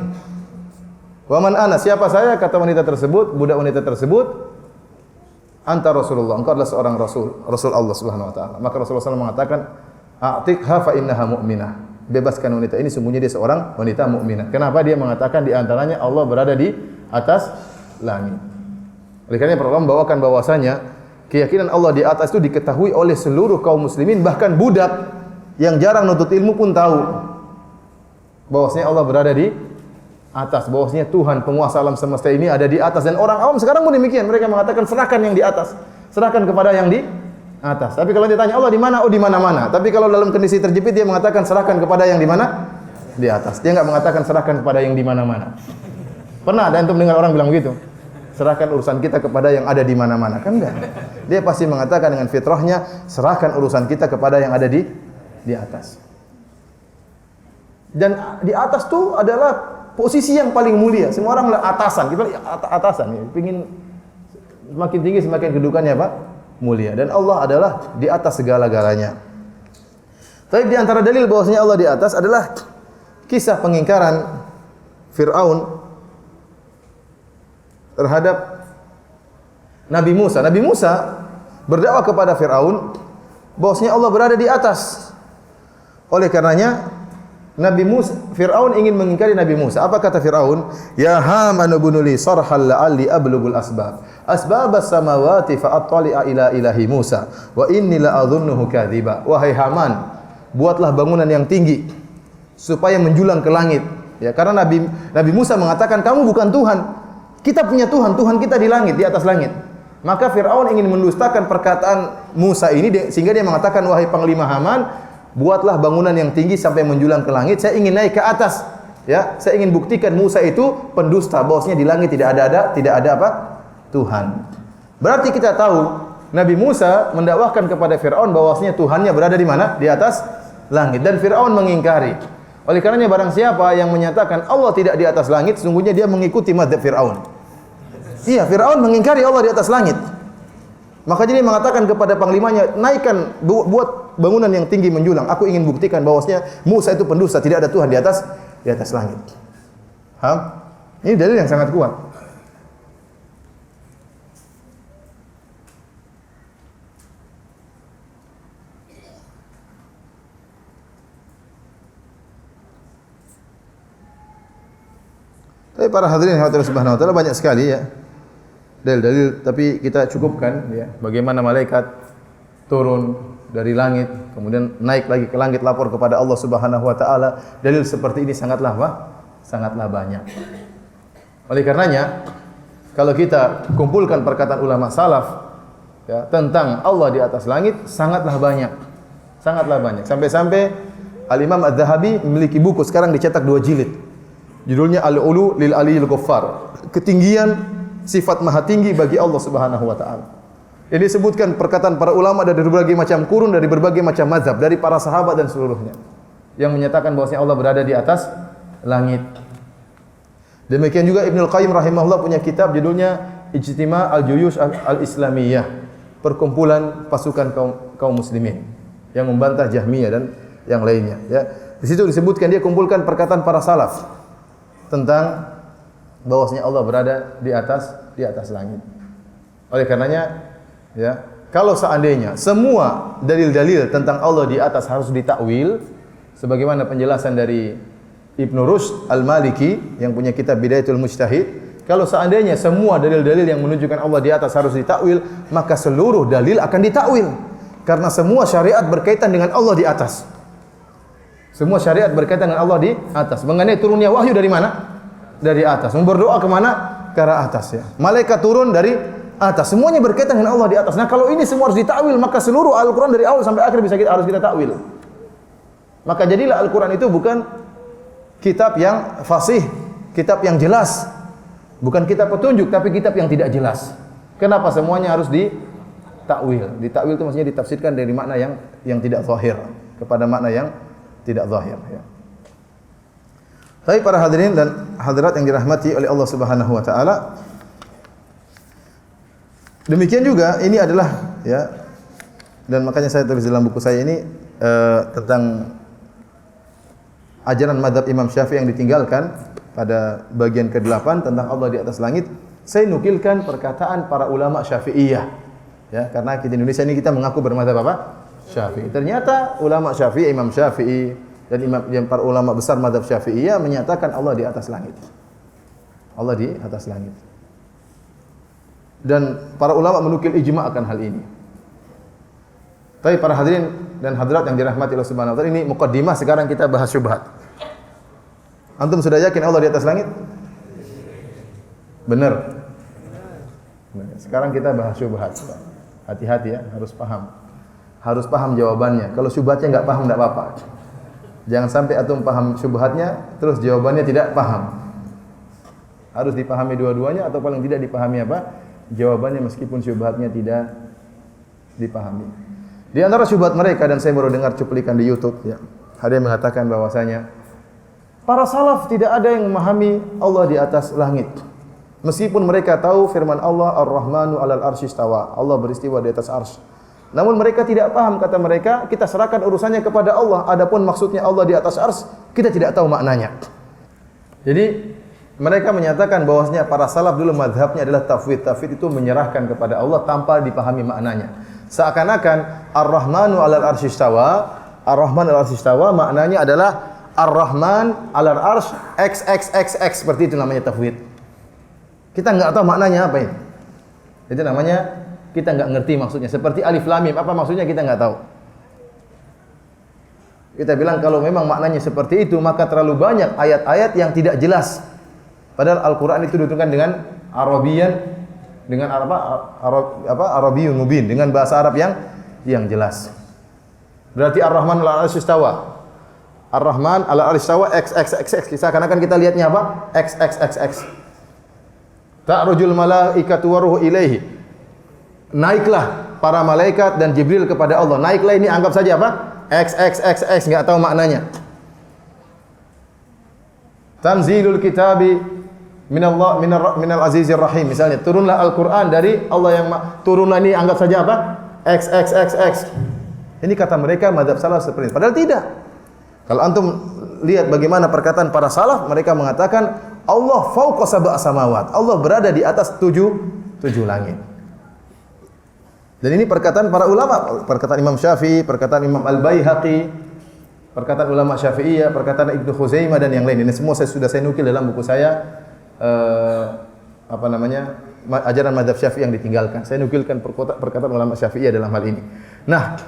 "Wa man ana?" Siapa saya? Kata wanita tersebut, budak wanita tersebut, "Anta Rasulullah." Engkau adalah seorang Rasul Allah Subhanahu wa taala. Maka Rasulullah SAW mengatakan, "A'tiqha fa innaha mu'minah." Bebaskan wanita ini, sungguhnya dia seorang wanita mukminah. Kenapa dia mengatakan di antaranya Allah berada di atas langit? Oleh karena para ulama membawakan bahwasanya keyakinan Allah di atas itu diketahui oleh seluruh kaum muslimin, bahkan budak yang jarang nuntut ilmu pun tahu bahwasanya Allah berada di atas, bahwasanya Tuhan penguasa alam semesta ini ada di atas. Dan orang awam sekarang pun demikian, mereka mengatakan serahkan yang di atas, serahkan kepada yang di atas. Tapi kalau ditanya Allah di mana? Oh, di mana-mana. Tapi kalau dalam kondisi terjepit dia mengatakan serahkan kepada yang di mana? Di atas. Dia enggak mengatakan serahkan kepada yang di mana-mana. Pernah ada antum dengar orang bilang begitu? serahkan urusan kita kepada yang ada di mana-mana. Kan enggak. Dia pasti mengatakan dengan fitrahnya, serahkan urusan kita kepada yang ada di atas. Dan di atas tuh adalah posisi yang paling mulia. Semua orang atasan, kita atasan ya. Pengin semakin tinggi semakin kedudukannya apa? Mulia. Dan Allah adalah di atas segala-galanya. Tapi di antara dalil bahwasanya Allah di atas adalah kisah pengingkaran Fir'aun terhadap Nabi Musa. Nabi Musa berdakwah kepada Fir'aun bahwasanya Allah berada di atas. Oleh karenanya Fir'aun ingin mengingkari Nabi Musa. Apa kata Fir'aun? Ya Haman ibn li sarhal la'alli ablughul asbabas samawati fa attali'a ila ilahi Musa wa inni la adhunnuhu kadhiba. Wahai Haman, buatlah bangunan yang tinggi supaya menjulang ke langit. Ya, karena Nabi Musa mengatakan kamu bukan Tuhan. Kita punya Tuhan, Tuhan kita di langit, di atas langit. Maka Fir'aun ingin mendustakan perkataan Musa ini sehingga dia mengatakan wahai Panglima Haman, buatlah bangunan yang tinggi sampai menjulang ke langit. Saya ingin naik ke atas. Ya, saya ingin buktikan Musa itu pendusta, bahwasanya di langit tidak ada apa? Tuhan. Berarti kita tahu Nabi Musa mendakwahkan kepada Fir'aun bahwasanya Tuhannya berada di mana? Di atas langit. Dan Fir'aun mengingkari. Oleh karenanya barang siapa yang menyatakan Allah tidak di atas langit, sesungguhnya dia mengikuti mazhab Fir'aun. Iya, Fir'aun mengingkari Allah di atas langit. Maka jadi mengatakan kepada panglimanya, naikkan, buat bangunan yang tinggi menjulang. Aku ingin buktikan bahwasanya Musa itu pendusta, tidak ada Tuhan di atas langit. Paham? Ini dalil yang sangat kuat. Tapi para hadirin yang Allah Subhanahu wa taala banyak sekali ya dalil-dalil, tapi kita cukupkan ya bagaimana malaikat turun dari langit kemudian naik lagi ke langit lapor kepada Allah Subhanahu wa taala. Dalil seperti ini sangatlah banyak. Oleh karenanya kalau kita kumpulkan perkataan ulama salaf ya tentang Allah di atas langit sangatlah banyak. Sampai-sampai Al-Imam Az-Zahabi memiliki buku sekarang dicetak 2 jilid. Judulnya Al-Ulu lil Aliyil Ghaffar. Ketinggian sifat maha tinggi bagi Allah Subhanahu wa taala. Ini disebutkan perkataan para ulama dari berbagai macam kurun, dari berbagai macam mazhab, dari para sahabat dan seluruhnya yang menyatakan bahwasanya Allah berada di atas langit. Demikian juga Ibnu Qayyim rahimahullah punya kitab judulnya Ijtima' al-Juyush al-Islamiyah, perkumpulan pasukan kaum muslimin yang membantah Jahmiyah dan yang lainnya ya. Di situ disebutkan dia kumpulkan perkataan para salaf tentang bahwasanya Allah berada di atas langit. Oleh karenanya ya, kalau seandainya semua dalil-dalil tentang Allah di atas harus ditakwil sebagaimana penjelasan dari Ibnu Rushd Al-Maliki yang punya kitab Bidayatul Mujtahid, kalau seandainya semua dalil-dalil yang menunjukkan Allah di atas harus ditakwil, maka seluruh dalil akan ditakwil karena semua syariat berkaitan dengan Allah di atas. Semua syariat berkaitan dengan Allah di atas. Mengenai turunnya wahyu dari mana? Dari atas. Berdoa ke mana? Ke arah atas ya. Malaikat turun dari atas. Semuanya berkaitan dengan Allah di atas. Nah, kalau ini semua harus ditakwil, maka seluruh Al-Qur'an dari awal sampai akhir harus kita takwil. Maka jadilah Al-Qur'an itu bukan kitab yang fasih, kitab yang jelas. Bukan kitab petunjuk, tapi kitab yang tidak jelas. Kenapa semuanya harus ditakwil? Ditakwil itu maksudnya ditafsirkan dari makna yang tidak zahir kepada makna yang tidak zahir ya. Tapi para hadirin dan hadirat yang dirahmati oleh Allah Subhanahu wa taala, demikian juga ini adalah ya, dan makanya saya tulis dalam buku saya ini tentang ajaran mazhab Imam Syafi'i yang ditinggalkan pada bagian ke-8 tentang Allah di atas langit. Saya nukilkan perkataan para ulama Syafi'iyah ya, karena kita di Indonesia ini kita mengaku bermadzhab apa? Syafi'i. Ternyata ulama Syafi'i, Imam Syafi'i dan para ulama besar mazhab Syafi'iyah menyatakan Allah di atas langit. Allah di atas langit. Dan para ulama menukil ijma' akan hal ini. Tapi para hadirin dan hadirat yang dirahmati Allah Subhanahu wa taala, ini muqaddimah, sekarang kita bahas syubhat. Antum sudah yakin Allah di atas langit? Benar. Sekarang kita bahas syubhat. Hati-hati ya, harus paham. Harus paham jawabannya. Kalau syubhatnya enggak paham enggak apa-apa. Jangan sampai antum paham syubhatnya terus jawabannya tidak paham. Harus dipahami dua-duanya atau paling tidak dipahami apa? Jawabannya meskipun syubhatnya tidak dipahami. Di antara syubhat mereka, dan saya baru dengar cuplikan di YouTube ya. Ada yang mengatakan bahwasanya para salaf tidak ada yang memahami Allah di atas langit. Meskipun mereka tahu firman Allah Ar-Rahmanu 'alal arsy istawa. Allah beristiwa di atas arsy. Namun mereka tidak paham, kata mereka, kita serahkan urusannya kepada Allah. Adapun maksudnya Allah di atas arsy, kita tidak tahu maknanya. Jadi mereka menyatakan bahwasanya para salaf dulu mazhabnya adalah tafwid. Tafwid itu menyerahkan kepada Allah tanpa dipahami maknanya. Seakan-akan Ar-Rahmanu 'alal arsy istawa, Ar-Rahman 'alal arsy istawa maknanya adalah Ar-Rahman 'alal arsy XXXX, seperti itu namanya tafwid. Kita enggak tahu maknanya apa ini. Itu namanya kita enggak ngerti maksudnya. Seperti alif lam mim, apa maksudnya kita enggak tahu. Kita bilang kalau memang maknanya seperti itu, maka terlalu banyak ayat-ayat yang tidak jelas. Padahal Al-Qur'an itu diturunkan dengan Arabian, dengan Arabiyyun mubin, dengan bahasa Arab yang jelas. Berarti Ar-Rahman 'alal arsy istawa. Ar-Rahman 'alal arsy istawa XXXX. Seakan-akan kita lihatnya apa? XXXX. Ta'rujul malaikatu waruhu ilaihi. Naiklah para malaikat dan Jibril kepada Allah. Naiklah ini anggap saja apa? XXXX, enggak tahu maknanya. Tanzilul kitabi minal azizir rahim. Misalnya, turunlah Al-Qur'an dari Allah yang turunlah ini anggap saja apa? XXXX. Ini kata mereka mazhab salaf seperti itu. Padahal tidak. Kalau antum lihat bagaimana perkataan para salaf, mereka mengatakan Allah fauqa sab'a samawat. Allah berada di atas tujuh langit. Dan ini perkataan para ulama, perkataan Imam Syafi'i, perkataan Imam Al-Baihaqi, perkataan ulama Syafi'iyah, perkataan Ibnu Khuzaimah dan yang lain. Ini semua sudah saya nukil dalam buku saya ajaran mazhab Syafi'i yang ditinggalkan. Saya nukilkan perkataan ulama Syafi'iyah dalam hal ini. Nah,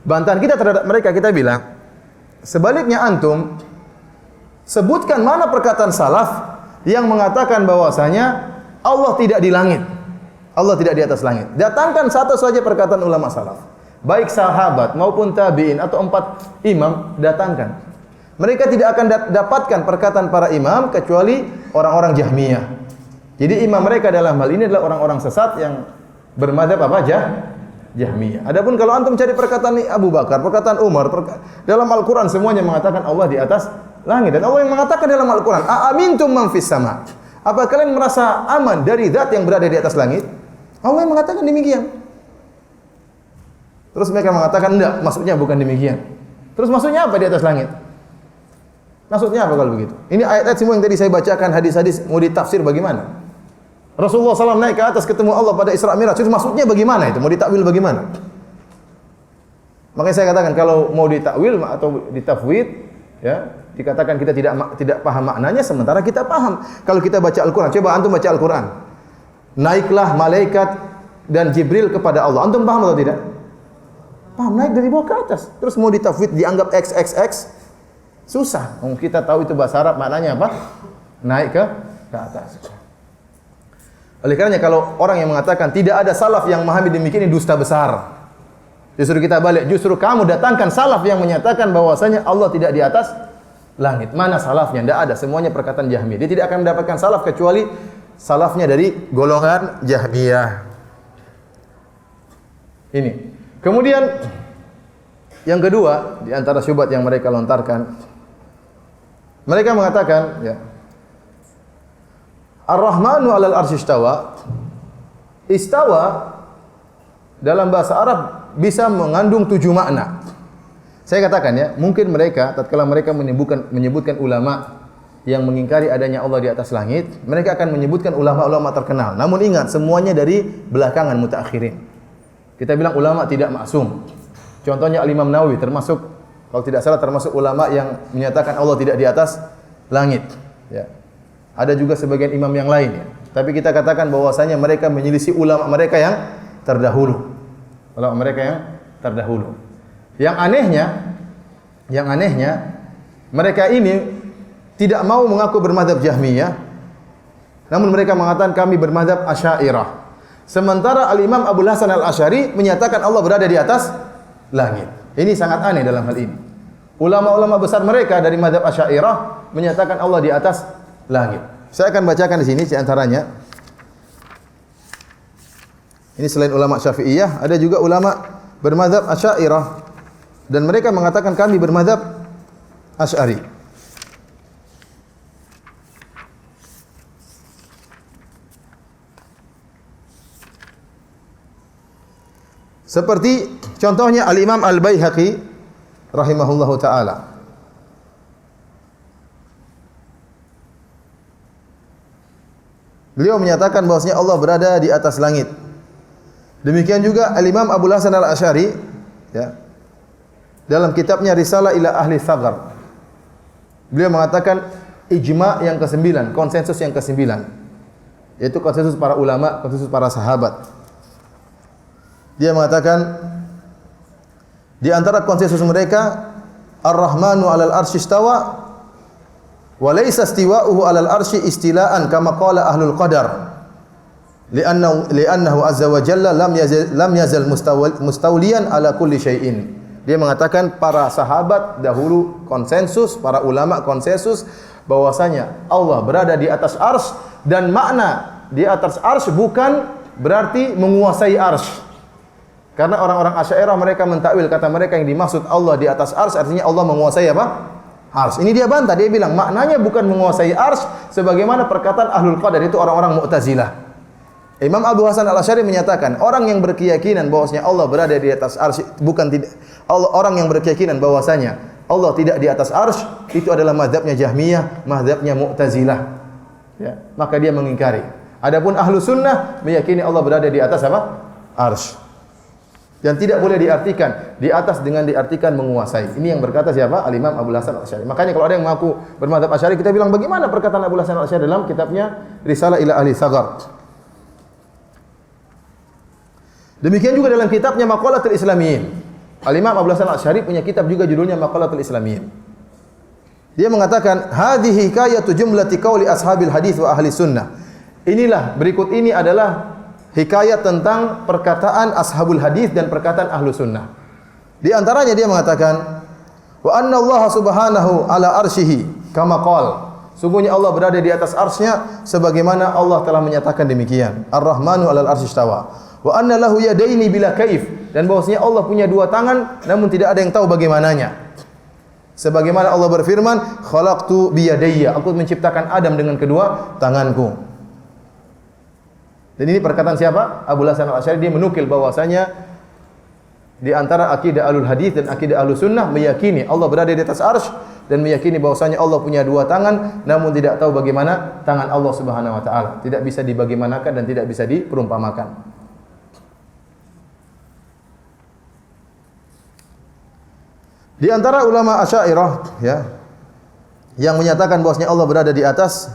bantahan kita terhadap mereka, kita bilang sebaliknya antum sebutkan mana perkataan salaf yang mengatakan bahwasanya Allah tidak di langit. Allah tidak di atas langit. Datangkan satu saja perkataan ulama salaf. Baik sahabat maupun tabi'in atau 4 imam, datangkan. Mereka tidak akan dapatkan perkataan para imam kecuali orang-orang Jahmiyah. Jadi imam mereka dalam hal ini adalah orang-orang sesat yang bermadzhab apa? Jahmiyah. Adapun kalau antum cari perkataan Abu Bakar, perkataan Umar, dalam Al-Qur'an semuanya mengatakan Allah di atas langit. Dan Allah yang mengatakan dalam Al-Qur'an, "Aamintum man fis sama." Apa kalian merasa aman dari zat yang berada di atas langit? Allah yang mengatakan demikian. Terus mereka mengatakan enggak, maksudnya bukan demikian. Terus maksudnya apa di atas langit? Maksudnya apa kalau begitu? Ini ayat-ayat semua yang tadi saya bacakan, hadis-hadis, mau ditafsir bagaimana? Rasulullah SAW naik ke atas ketemu Allah pada Isra Mi'raj. Terus maksudnya bagaimana itu? Mau ditakwil bagaimana? Makanya saya katakan kalau mau ditakwil atau ditafwid, ya, dikatakan kita tidak paham maknanya sementara kita paham. Kalau kita baca Al-Qur'an, coba antum baca Al-Qur'an. Naiklah malaikat dan Jibril kepada Allah. Antum paham atau tidak? Paham, naik dari bawah ke atas. Terus mau ditafwid dianggap XXX, susah. Kita tahu itu bahasa Arab maknanya apa? Naik ke atas. Oleh karenanya kalau orang yang mengatakan tidak ada salaf yang memahami demikian, ini dusta besar. Justru kita balik, justru kamu datangkan salaf yang menyatakan bahwasanya Allah tidak di atas langit. Mana salafnya? Tidak ada, semuanya perkataan Jahmiyah. Dia tidak akan mendapatkan salaf kecuali salafnya dari golongan Jahmiyah. Ini. Kemudian yang kedua di antara syubhat yang mereka lontarkan, mereka mengatakan, ya, Ar-Rahmanu 'alal arsy istawa. Istawa dalam bahasa Arab bisa mengandung 7 makna. Saya katakan ya, mungkin mereka tatkala mereka menyebutkan ulama yang mengingkari adanya Allah di atas langit, mereka akan menyebutkan ulama-ulama terkenal. Namun ingat, semuanya dari belakangan mutaakhirin. Kita bilang ulama tidak maksum. Contohnya Al-Imam Nawawi termasuk, kalau tidak salah termasuk ulama yang menyatakan Allah tidak di atas langit. Ya. Ada juga sebagian imam yang lain. Ya. Tapi kita katakan bahwasanya mereka menyelisih ulama mereka yang terdahulu. Ulama mereka yang terdahulu. Yang anehnya, mereka ini tidak mau mengaku bermadzhab Jahmiyah, namun mereka mengatakan kami bermadzhab Asy'ariyah. Sementara Al-Imam Abu Hasan Al-Asy'ari menyatakan Allah berada di atas langit. Ini sangat aneh dalam hal ini. Ulama-ulama besar mereka dari madzhab Asy'ariyah menyatakan Allah di atas langit. Saya akan bacakan di sini di antaranya. Ini selain ulama Syafi'iyah, ada juga ulama bermadzhab Asy'ariyah dan mereka mengatakan kami bermadzhab Asy'ari. Seperti contohnya Al-Imam Al-Baihaqi rahimahullahu taala. Beliau menyatakan bahwasanya Allah berada di atas langit. Demikian juga Al-Imam Abu Hasan Al-Asy'ari ya. Dalam kitabnya Risalah ila Ahli Tsaghar. Beliau mengatakan ijma' yang ke-9, konsensus yang ke-9. Yaitu konsensus para ulama, konsensus para sahabat. Dia mengatakan di antara konsensus mereka Ar-Rahmanu 'alal arsy istawa wa laysa istiwa'uhu 'alal arsy istila'an kama qala ahlul qadar. Li'annahu azza wa jalla lam yazal mustawliyan ala kulli syai'in. Dia mengatakan para sahabat dahulu konsensus, para ulama konsensus bahwasanya Allah berada di atas arsy dan makna di atas arsy bukan berarti menguasai arsy. Karena orang-orang Asy'ariyah mereka mentakwil kata mereka yang dimaksud Allah di atas arsy artinya Allah menguasai apa? Arsy. Ini dia bantah, dia bilang maknanya bukan menguasai arsy sebagaimana perkataan ahlul qadar itu orang-orang Mu'tazilah. Imam Abu Hasan Al-Asy'ari menyatakan orang yang berkeyakinan bahwasanya Allah berada di atas arsy bukan tidak orang yang berkeyakinan bahwasanya Allah tidak di atas arsy itu adalah mazhabnya Jahmiyah, mazhabnya Mu'tazilah. Ya, maka dia mengingkari. Adapun ahlu sunnah meyakini Allah berada di atas apa? Arsy. Dan tidak boleh diartikan di atas dengan diartikan menguasai. Ini yang berkata siapa? Al-Imam Abu Hasan Al-Asy'ari. Makanya kalau ada yang mengaku bermadzhab Asy'ari kita bilang bagaimana perkataan Abu Hasan Al-Asy'ari dalam kitabnya Risalah ila Ahli Tsaghar. Demikian juga dalam kitabnya Maqalatul Islamiyyin. Al-Imam Abu Hasan Al-Asy'ari punya kitab juga judulnya Maqalatul Islamiyyin. Dia mengatakan, "Hadhihi hikayatu jumlati qauli ashabil hadis wa ahli sunnah." Inilah berikut ini adalah hikayat tentang perkataan ashabul hadis dan perkataan ahlu sunnah. Di antaranya dia mengatakan, "Wa anna Allah subhanahu ala arsyihi kama qala." Sungguhnya Allah berada di atas arsy-Nya sebagaimana Allah telah menyatakan demikian. Ar-Rahmanu 'alal arsy istawa. Wa anna lahu yadaini bila kaif, dan bahwasanya Allah punya dua tangan namun tidak ada yang tahu bagaimananya. Sebagaimana Allah berfirman, "Khalaqtu biyadayya." Aku menciptakan Adam dengan kedua tanganku. Dan ini perkataan siapa? Abu Hasan Al-Asy'ari. Dia menukil bahwasanya di antara akidah Ahlul Hadis dan akidah Ahlus Sunnah meyakini Allah berada di atas arsy dan meyakini bahwasanya Allah punya dua tangan namun tidak tahu bagaimana tangan Allah Subhanahu wa taala. Tidak bisa dibagaimanakan dan tidak bisa diperumpamakan. Di antara ulama Asy'ariyah ya yang menyatakan bahwasanya Allah berada di atas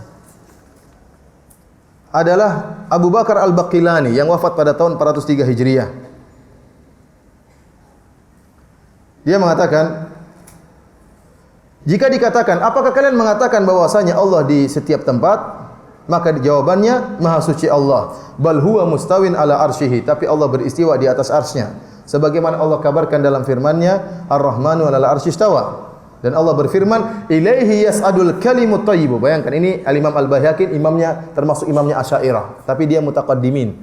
adalah Abu Bakar Al-Baqillani yang wafat pada tahun 403 Hijriah. Dia mengatakan, jika dikatakan, apakah kalian mengatakan bahwasanya Allah di setiap tempat? Maka jawabannya, Maha Suci Allah. Bal huwa mustawin ala arsyihi. Tapi Allah beristiwa di atas arsy-Nya. Sebagaimana Allah kabarkan dalam firman-Nya, Ar-Rahmanu 'alal arsy istawa. Dan Allah berfirman, ilaihi yas'adul kalimut thayyibu. Bayangkan ini Al-Imam Al-Baihaqi imamnya termasuk imamnya Asy'ariyah, tapi dia mutaqaddimin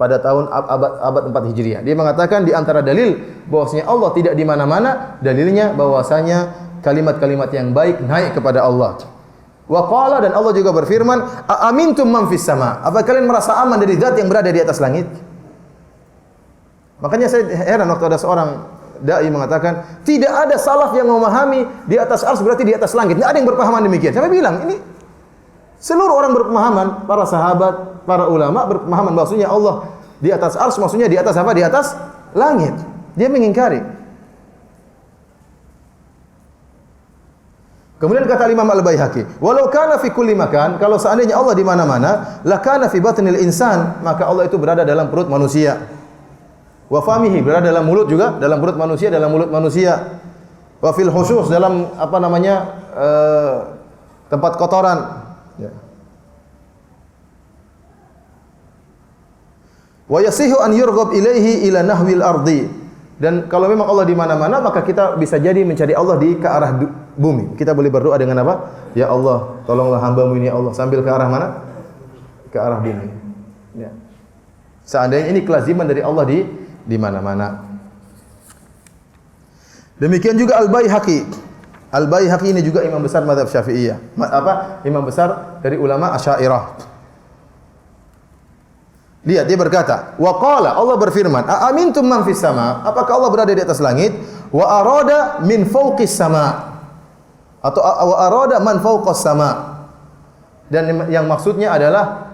pada tahun abad 4 Hijriah. Dia mengatakan di antara dalil bahwasanya Allah tidak di mana-mana, dalilnya bahwasanya kalimat-kalimat yang baik naik kepada Allah. Wa qala, dan Allah juga berfirman, a amintum man fis sama. Apa kalian merasa aman dari zat yang berada di atas langit? Makanya saya heran waktu ada seorang dai mengatakan, tidak ada salaf yang memahami di atas arsy berarti di atas langit. Tidak ada yang berpahaman demikian. Saya bilang, ini seluruh orang berpemahaman, para sahabat, para ulama berpemahaman bahwasanya Allah di atas arsy maksudnya di atas apa? Di atas langit. Dia mengingkari. Kemudian kata Imam Al-Baihaqi, walau kana fi kulli makan, kalau seandainya Allah di mana-mana, la kana fi batnil insan, maka Allah itu berada dalam perut manusia. Wa famihi, berada dalam mulut juga, dalam perut manusia, dalam mulut manusia. Wa fil husus, dalam apa namanya tempat kotoran. Ya. Wa yasihu an yurghab ilaihi ila nahwil ardi. Dan kalau memang Allah di mana-mana, maka kita bisa jadi mencari Allah di ke arah bumi. Kita boleh berdoa dengan apa? Ya Allah, tolonglah hamba-Mu ini ya Allah. Sambil ke arah mana? Ke arah bumi. Ya. Seandainya ini kelaziman dari Allah di mana-mana. Demikian juga Al-Baihaqi. Al-Baihaqi ini juga imam besar mazhab Syafi'iyah. Imam besar dari ulama Asy'ariyah. Lihat dia berkata, wa qala, Allah berfirman, a amintum man fis sama? Apakah Allah berada di atas langit? Wa arada min fawqis sama. Atau wa arada man fawqas sama. Dan yang maksudnya adalah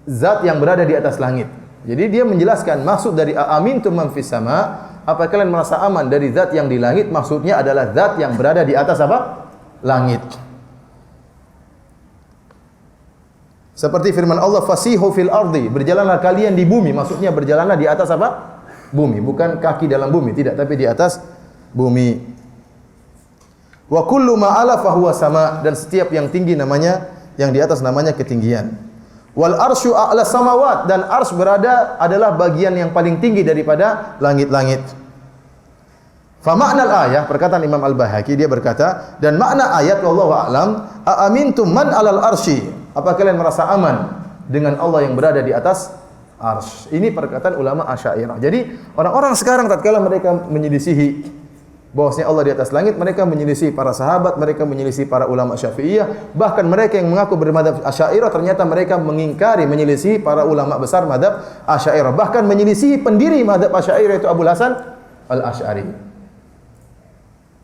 zat yang berada di atas langit. Jadi dia menjelaskan maksud dari a amintum man fis sama, apa kalian merasa aman dari zat yang di langit? Maksudnya adalah zat yang berada di atas apa? Langit. Seperti firman Allah, fasihu fil ardi, berjalanlah kalian di bumi. Maksudnya berjalanlah di atas apa? Bumi, bukan kaki dalam bumi, tidak, tapi di atas bumi. Wa kullu ma ala fahuwa sama, dan setiap yang tinggi namanya, yang di atas namanya ketinggian. Wal arsyu a'la samawat, dan arsy berada adalah bagian yang paling tinggi daripada langit-langit. Fa ma'nal ayah, perkataan Imam Al-Baihaqi, dia berkata, dan makna ayat wallahu a'lam, a amintum man 'alal arsy, apa kalian merasa aman dengan Allah yang berada di atas arsy? Ini perkataan ulama Asy'ariyah. Jadi orang-orang sekarang tatkala mereka menyelisihi bahwasanya Allah di atas langit, mereka menyelisih para sahabat, mereka menyelisih para ulama Syafi'iyah, bahkan mereka yang mengaku bermadzhab Asy'ariyah ternyata mereka mengingkari, menyelisih para ulama besar madzhab Asy'ariyah, bahkan menyelisih pendiri madzhab Asy'ariyah itu Abu Hasan Al-Asy'ari.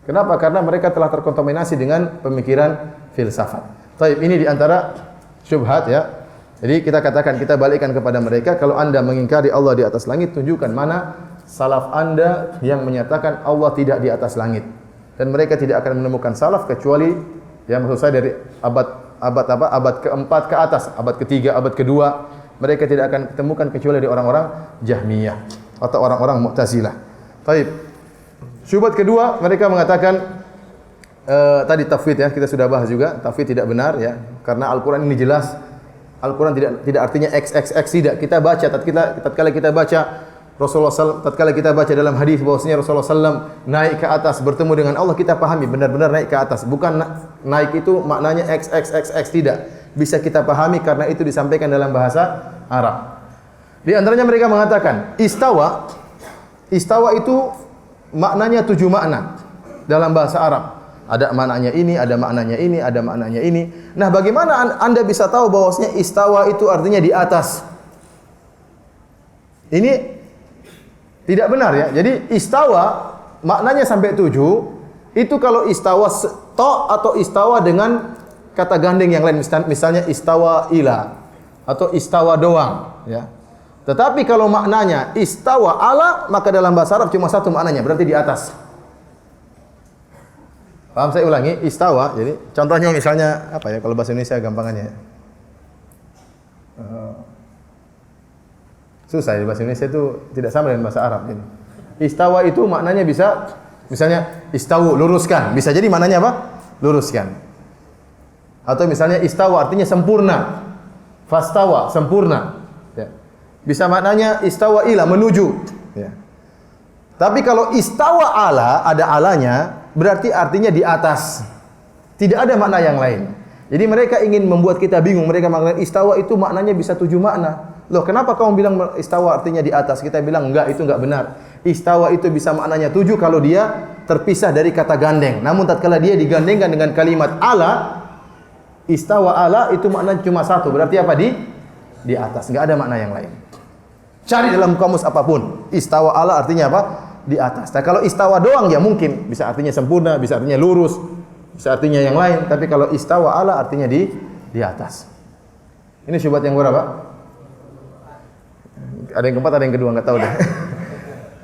Kenapa? Karena mereka telah terkontaminasi dengan pemikiran filsafat. Baik, ini di antara syubhat ya. Jadi kita katakan, kita balikkan kepada mereka, kalau Anda mengingkari Allah di atas langit, tunjukkan mana salaf Anda yang menyatakan Allah tidak di atas langit. Dan mereka tidak akan menemukan salaf kecuali, ya maksud saya dari abad keempat ke atas, abad ketiga, abad kedua, mereka tidak akan temukan kecuali dari orang-orang Jahmiyah atau orang-orang Mu'tazilah. Baik. Syubhat kedua, mereka mengatakan tadi tafwid ya, kita sudah bahas juga, tafwid tidak benar ya, karena Al-Qur'an ini jelas. Al-Qur'an tidak artinya XXX, tidak. Kita baca tatkala kita baca Rasulullah SAW, tatkala kita baca dalam hadis bahwasanya Rasulullah SAW naik ke atas bertemu dengan Allah, kita pahami benar-benar naik ke atas. Bukan naik itu maknanya XXXX, tidak. Bisa kita pahami karena itu disampaikan dalam bahasa Arab. Di antaranya mereka mengatakan istawa. Istawa itu maknanya 7 makna dalam bahasa Arab. Ada maknanya ini, ada maknanya ini, ada maknanya ini. Nah, bagaimana Anda bisa tahu bahwasanya istawa itu artinya di atas? Ini tidak benar ya. Jadi istawa maknanya sampai 7. Itu kalau istawa to atau istawa dengan kata gandeng yang lain, misalnya istawa ila atau istawa doang ya. Tetapi kalau maknanya istawa ala, maka dalam bahasa Arab cuma satu maknanya, berarti di atas. Paham? Saya ulangi, istawa. Jadi contohnya misalnya apa ya, kalau bahasa Indonesia gampangannya. Susah ya, bahasa Indonesia itu tidak sama dengan bahasa Arab ini. Istawa itu maknanya bisa, misalnya istawu, luruskan. Bisa jadi maknanya apa? Luruskan. Atau misalnya istawa artinya sempurna. Fastawa, sempurna. Ya. Bisa maknanya istawa ila, menuju. Ya. Tapi kalau istawa ala, ada alanya, berarti artinya di atas. Tidak ada makna yang lain. Jadi mereka ingin membuat kita bingung. Mereka mengatakan istawa itu maknanya bisa 7 makna. Loh, kenapa kamu bilang istawa artinya di atas? Kita bilang enggak, itu enggak benar. Istawa itu bisa maknanya 7 kalau dia terpisah dari kata gandeng. Namun tatkala dia digandengkan dengan kalimat ala, istawa ala itu maknanya cuma 1. Berarti apa? Di atas. Enggak ada makna yang lain. Cari dalam kamus apapun. Istawa ala artinya apa? Di atas. Nah, kalau istawa doang ya mungkin bisa artinya sempurna, bisa artinya lurus, bisa artinya yang lain. Tapi kalau istawa ala artinya di atas. Ini syubhat yang berapa? Ada yang keempat, ada yang kedua, enggak tahu deh.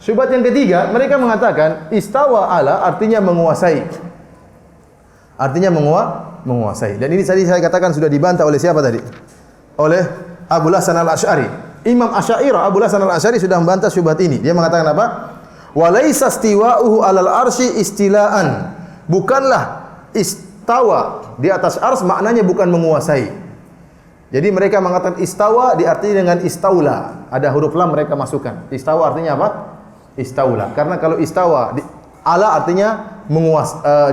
Syubhat yang ketiga, mereka mengatakan istawa ala artinya menguasai. Artinya menguasai. Dan ini tadi saya katakan sudah dibantah oleh siapa tadi? Oleh Abu Hasan Al-Asy'ari. Imam Asy'ariyah, Abu Hasan Al-Asy'ari sudah membantah syubhat ini. Dia mengatakan apa? Wa laisa istiwa'uhu 'alal arsy istilaan. Bukanlah istawa di atas ars maknanya bukan menguasai. Jadi mereka mengatakan istawa diartikan dengan istaula. Ada huruf lam mereka masukkan. Istawa artinya apa? Istaula. Karena kalau istawa ala artinya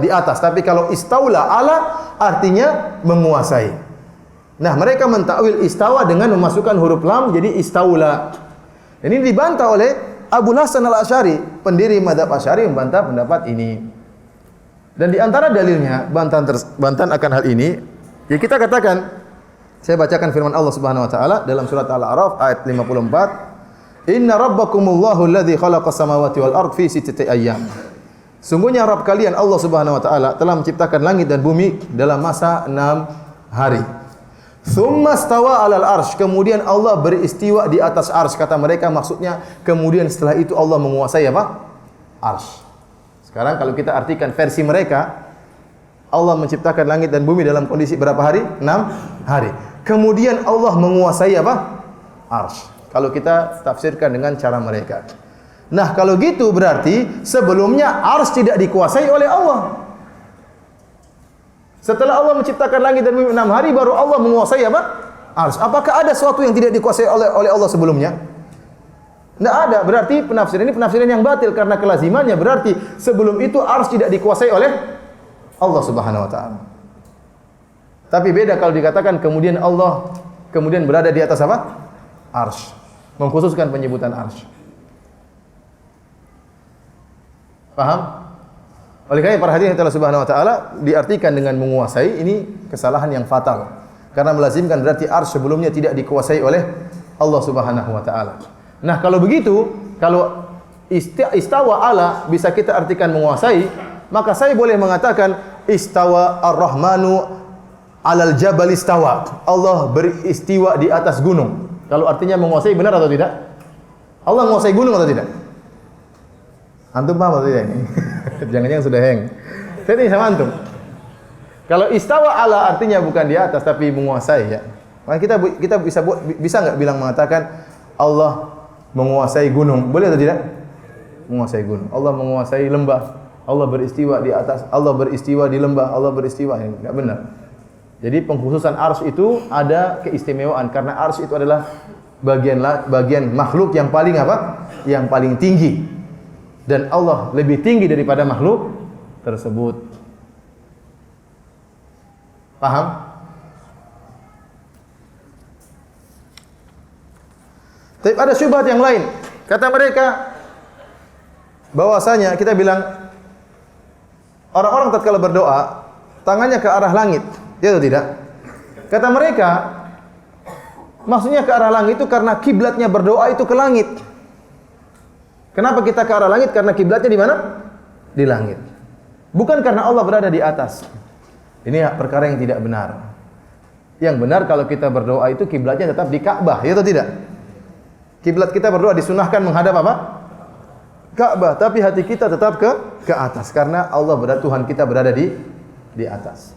di atas, tapi kalau istaula ala artinya menguasai. Nah, mereka mentakwil istawa dengan memasukkan huruf lam jadi istaula. Ini dibantah oleh Abu Hasan Al-Asy'ari, pendiri mazhab Asy'ari, membantah pendapat ini. Dan di antara dalilnya bantahan akan hal ini, ya kita katakan, saya bacakan firman Allah Subhanahu wa taala dalam surat Al-A'raf ayat 54. Inna rabbakumullahu alladzi khalaqas samawati wal ard fi sittati ayyam. Sungguhnya Rabb kalian Allah Subhanahu wa taala telah menciptakan langit dan bumi dalam masa 6 hari. Tsumma stawa 'alal arsy. Kemudian Allah beristiwa di atas arsy. Kata mereka maksudnya kemudian setelah itu Allah menguasai apa? Arsy. Sekarang kalau kita artikan versi mereka, Allah menciptakan langit dan bumi dalam kondisi berapa hari? 6 hari. Kemudian Allah menguasai apa? Arsy. Kalau kita tafsirkan dengan cara mereka. Nah, kalau gitu berarti sebelumnya arsy tidak dikuasai oleh Allah. Setelah Allah menciptakan langit dan bumi 6 hari baru Allah menguasai apa? Arsy. Apakah ada sesuatu yang tidak dikuasai oleh Allah sebelumnya? Tidak ada. Berarti penafsiran ini penafsiran yang batil karena kelazimannya berarti sebelum itu arsy tidak dikuasai oleh Allah Subhanahu wa taala. Tapi beda kalau dikatakan kemudian Allah kemudian berada di atas apa? Arsy. Mengkhususkan penyebutan arsy. Paham? Oleh karena para hadirin Allah Subhanahu wa taala diartikan dengan menguasai ini kesalahan yang fatal. Karena melazimkan berarti arsy sebelumnya tidak dikuasai oleh Allah Subhanahu wa taala. Nah, kalau begitu, kalau istawa ala bisa kita artikan menguasai, maka saya boleh mengatakan istawa ar-Rahmanu alal jabal istawa. Allah beristiwa di atas gunung. Kalau artinya menguasai benar atau tidak? Allah menguasai gunung atau tidak? Antum paham atau tidak ini? Jangan-jangan sudah hang. Saya tanya sama antum. Kalau istawa ala artinya bukan di atas tapi menguasai ya. Maka kita bisa enggak bilang mengatakan Allah menguasai gunung? Boleh atau tidak? Menguasai gunung. Allah menguasai lembah. Allah beristiwa di atas. Allah beristiwa di lembah. Allah beristiwa. Ini enggak benar. Jadi pengkhususan arsy itu ada keistimewaan karena arsy itu adalah bagian makhluk yang paling apa? Yang paling tinggi. Dan Allah lebih tinggi daripada makhluk tersebut. Paham? Tapi ada syubhat yang lain. Kata mereka bahwasanya kita bilang orang-orang tatkala berdoa tangannya ke arah langit, ya atau tidak? Kata mereka maksudnya ke arah langit itu karena kiblatnya berdoa itu ke langit. Kenapa kita ke arah langit? Karena kiblatnya di mana? Di langit. Bukan karena Allah berada di atas. Ini perkara yang tidak benar. Yang benar kalau kita berdoa itu kiblatnya tetap di Ka'bah, ya atau tidak? Kiblat kita berdoa disunahkan menghadap apa? Ka'bah, tapi hati kita tetap ke atas karena Tuhan kita berada di atas.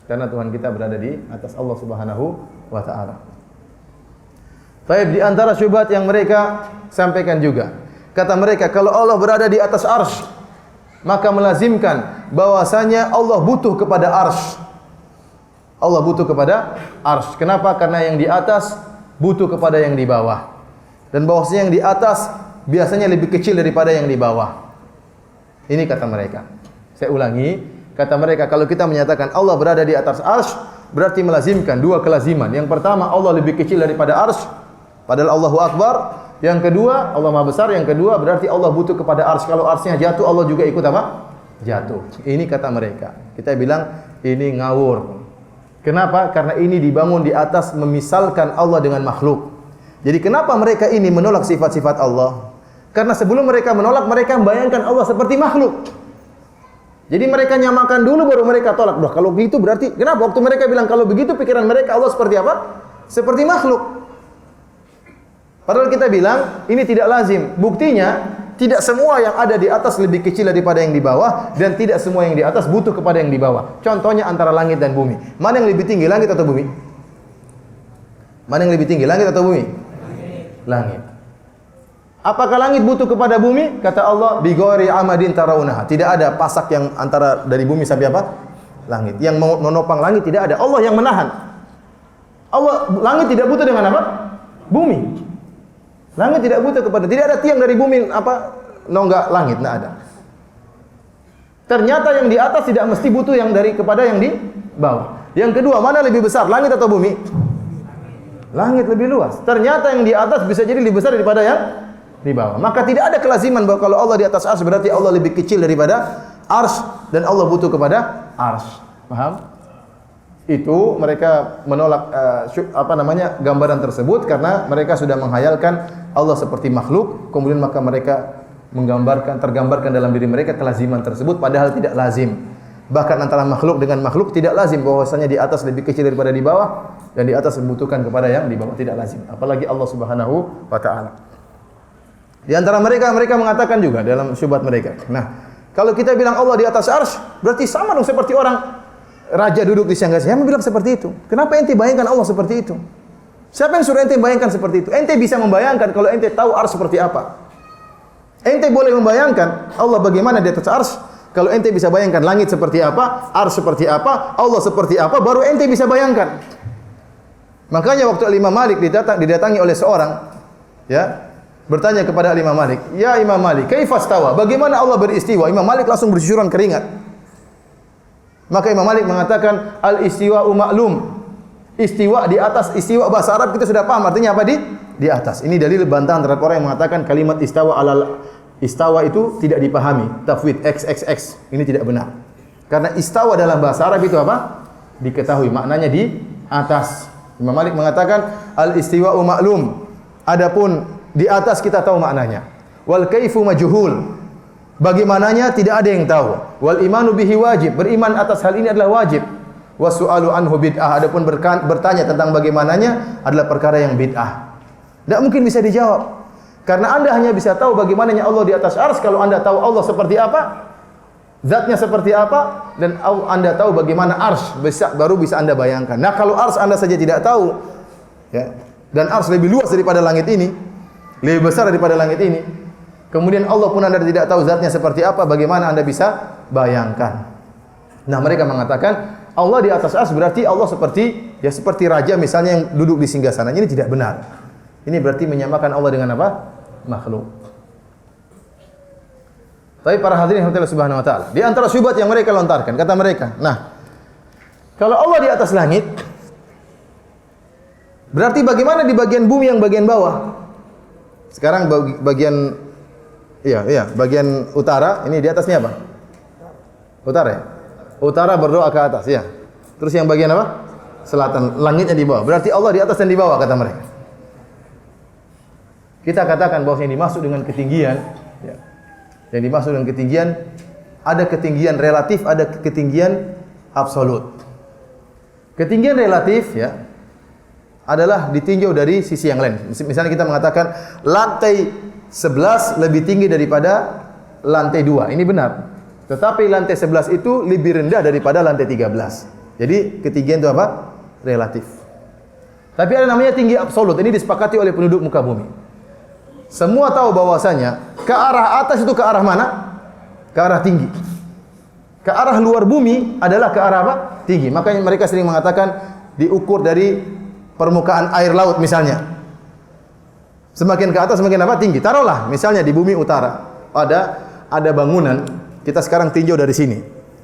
Karena Tuhan kita berada di atas Allah Subhanahu wa taala. Baik, di antara syubhat yang mereka sampaikan juga. Kata mereka kalau Allah berada di atas arsy, maka melazimkan bahwasanya Allah butuh kepada arsy. Allah butuh kepada arsy. Kenapa? Karena yang di atas butuh kepada yang di bawah. Dan bahwasanya yang di atas biasanya lebih kecil daripada yang di bawah. Ini kata mereka. Saya ulangi, kata mereka kalau kita menyatakan Allah berada di atas arsy, berarti melazimkan dua kelaziman. Yang pertama Allah lebih kecil daripada arsy, padahal Allahu Akbar. Yang kedua Allah Maha Besar. Yang kedua berarti Allah butuh kepada arsy. Kalau arsy-nya jatuh Allah juga ikut apa? Jatuh. Ini kata mereka. Kita bilang ini ngawur. Kenapa? Karena ini dibangun di atas memisalkan Allah dengan makhluk. Jadi kenapa mereka ini menolak sifat-sifat Allah? Karena sebelum mereka menolak, mereka membayangkan Allah seperti makhluk. Jadi mereka nyamakan dulu baru mereka tolak. Duh, kalau begitu berarti kenapa waktu mereka bilang kalau begitu pikiran mereka Allah seperti apa? Seperti makhluk. Padahal kita bilang ini tidak lazim. Buktinya tidak semua yang ada di atas lebih kecil daripada yang di bawah dan tidak semua yang di atas butuh kepada yang di bawah. Contohnya antara langit dan bumi. Mana yang lebih tinggi, langit atau bumi? Mana yang lebih tinggi, langit atau bumi? Langit. Apakah langit butuh kepada bumi? Kata Allah, bighairi amadin tarawunaha. Tidak ada pasak yang antara dari bumi sampai apa? Langit. Yang menopang langit tidak ada. Allah yang menahan. Langit tidak butuh dengan apa? Bumi. Langit tidak butuh kepada, tidak ada tiang dari bumi nonggak langit, enggak ada. Ternyata yang di atas tidak mesti butuh yang kepada yang di bawah. Yang kedua, mana lebih besar, langit atau bumi? Langit lebih luas. Ternyata yang di atas bisa jadi lebih besar daripada yang di bawah. Maka tidak ada kelaziman bahwa kalau Allah di atas arsy berarti Allah lebih kecil daripada arsy dan Allah butuh kepada arsy. Paham? Itu mereka menolak gambaran tersebut karena mereka sudah menghayalkan Allah seperti makhluk, kemudian maka mereka tergambarkan dalam diri mereka kelaziman tersebut padahal tidak lazim. Bahkan antara makhluk dengan makhluk tidak lazim bahwasanya di atas lebih kecil daripada di bawah dan di atas membutuhkan kepada yang di bawah, tidak lazim. Apalagi Allah Subhanahu wa taala. Di antara mereka mengatakan juga dalam syubhat mereka. Nah, kalau kita bilang Allah di atas arsy, berarti sama dong seperti orang raja duduk di sanggasnya. Yang bilang seperti itu. Kenapa ente bayangkan Allah seperti itu? Siapa yang suruh ente bayangkan seperti itu? Ente bisa membayangkan kalau ente tahu arsy seperti apa. Ente boleh membayangkan Allah bagaimana di atas arsy. Kalau ente bisa bayangkan langit seperti apa, arsy seperti apa, Allah seperti apa, baru ente bisa bayangkan. Makanya waktu Imam Malik didatangi oleh seorang, ya, bertanya kepada Imam Malik, "Ya Imam Malik, kaifa stawa? Bagaimana Allah beristiwa?" Imam Malik langsung bercucuran keringat. Maka Imam Malik mengatakan, "Al-istiwa'u ma'lum." Istiwa di atas, istiwa bahasa Arab kita sudah paham artinya apa di atas. Ini dalil bantahan terhadap orang yang mengatakan kalimat istawa itu tidak dipahami. Tafwid XXX ini tidak benar. Karena istawa dalam bahasa Arab itu apa? Diketahui maknanya di atas. Imam Malik mengatakan al-istiwa'u ma'lum. Adapun di atas kita tahu maknanya. Wal kaifu majhul. Bagaimananya tidak ada yang tahu. Wal imanu bihi wajib. Beriman atas hal ini adalah wajib. Wasu'alu anhu bid'ah. Adapun bertanya tentang bagaimananya adalah perkara yang bid'ah. Tidak mungkin bisa dijawab. Karena Anda hanya bisa tahu bagaimananya Allah di atas arsy kalau Anda tahu Allah seperti apa, zatnya seperti apa, dan Anda tahu bagaimana arsy, baru bisa Anda bayangkan. Nah, kalau arsy Anda saja tidak tahu, ya, dan arsy lebih luas daripada langit ini, lebih besar daripada langit ini, kemudian Allah pun Anda tidak tahu zatnya seperti apa, bagaimana Anda bisa bayangkan? Nah, mereka mengatakan Allah di atas arsy berarti Allah seperti raja misalnya yang duduk di singgasana. Ini tidak benar. Ini berarti menyamakan Allah dengan apa? Makhluk. Tapi para hadirin Allah Subhanahu wa taala, di antara syubhat yang mereka lontarkan, kata mereka, nah, kalau Allah di atas langit, berarti bagaimana di bagian bumi yang bagian bawah? Sekarang bagian bagian utara, ini di atasnya apa? Utara ya? Utara berdoa ke atas, ya. Terus yang bagian apa? Selatan, langitnya di bawah. Berarti Allah di atas dan di bawah, kata mereka. Kita katakan bahwa yang dimaksud dengan ketinggian, ya, yang dimaksud dengan ketinggian, ada ketinggian relatif, ada ketinggian absolut. Ketinggian relatif, ya, adalah ditinjau dari sisi yang lain. Misalnya kita mengatakan lantai 11 lebih tinggi daripada lantai 2. Ini benar. Tetapi lantai 11 itu lebih rendah daripada lantai 13. Jadi ketinggian itu apa? Relatif. Tapi ada namanya tinggi absolut. Ini disepakati oleh penduduk muka bumi. Semua tahu bahwasanya ke arah atas itu ke arah mana? Ke arah tinggi. Ke arah luar bumi adalah ke arah apa? Tinggi. Makanya mereka sering mengatakan diukur dari permukaan air laut misalnya. Semakin ke atas semakin apa? Tinggi. Taruhlah misalnya di bumi utara ada bangunan, kita sekarang tinjau dari sini.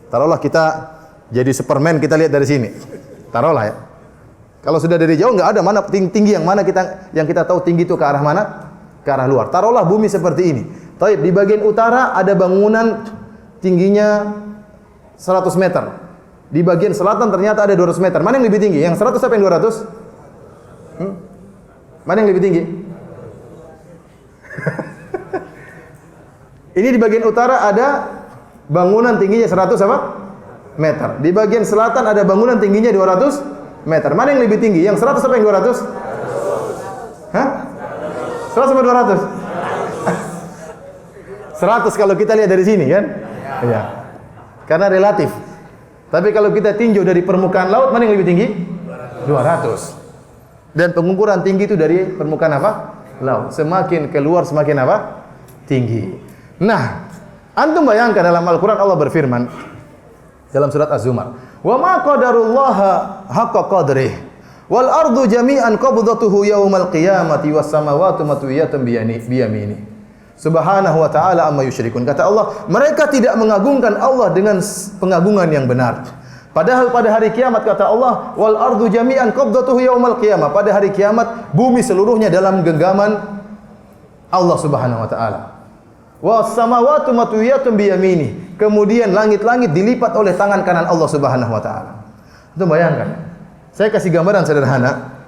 Taruhlah kita jadi Superman, kita lihat dari sini. Taruhlah ya. Kalau sudah dari jauh nggak ada mana tinggi yang mana yang kita tahu tinggi itu ke arah mana? Ke arah luar. Taruhlah bumi seperti ini. Taib, di bagian utara ada bangunan tingginya 100 meter. Di bagian selatan ternyata ada 200 meter. Mana yang lebih tinggi? Yang 100 apa yang 200? Mana yang lebih tinggi? Ini di bagian utara ada bangunan tingginya 100 apa? Meter. Di bagian selatan ada bangunan tingginya 200 meter. Mana yang lebih tinggi? Yang 100 apa yang 200? Hah? 100 atau 200? 100 kalau kita lihat dari sini kan? Iya. Karena relatif. Tapi kalau kita tinjau dari permukaan laut, mana yang lebih tinggi? 200. Dan pengukuran tinggi itu dari permukaan apa? Laut. Semakin keluar semakin apa? Tinggi. Nah, antum bayangkan dalam Al-Quran Allah berfirman dalam surat Az-Zumar, "Wa ma qadarullaha haqqa qadrih wal ardu jami'an qabdatuhu yaumal qiyamati was samawati matwiyatun biyamini." subhanahu wa ta'ala amma yusyrikun. Kata Allah, mereka tidak mengagungkan Allah dengan pengagungan yang benar. Padahal pada hari kiamat kata Allah, wal ardu jami'an qabdatuhu yaumal qiyamah. Pada hari kiamat bumi seluruhnya dalam genggaman Allah Subhanahu wa taala. Was samawati matwiyatun bi yamini. Kemudian langit-langit dilipat oleh tangan kanan Allah Subhanahu wa taala. Itu bayangkan. Saya kasih gambaran sederhana.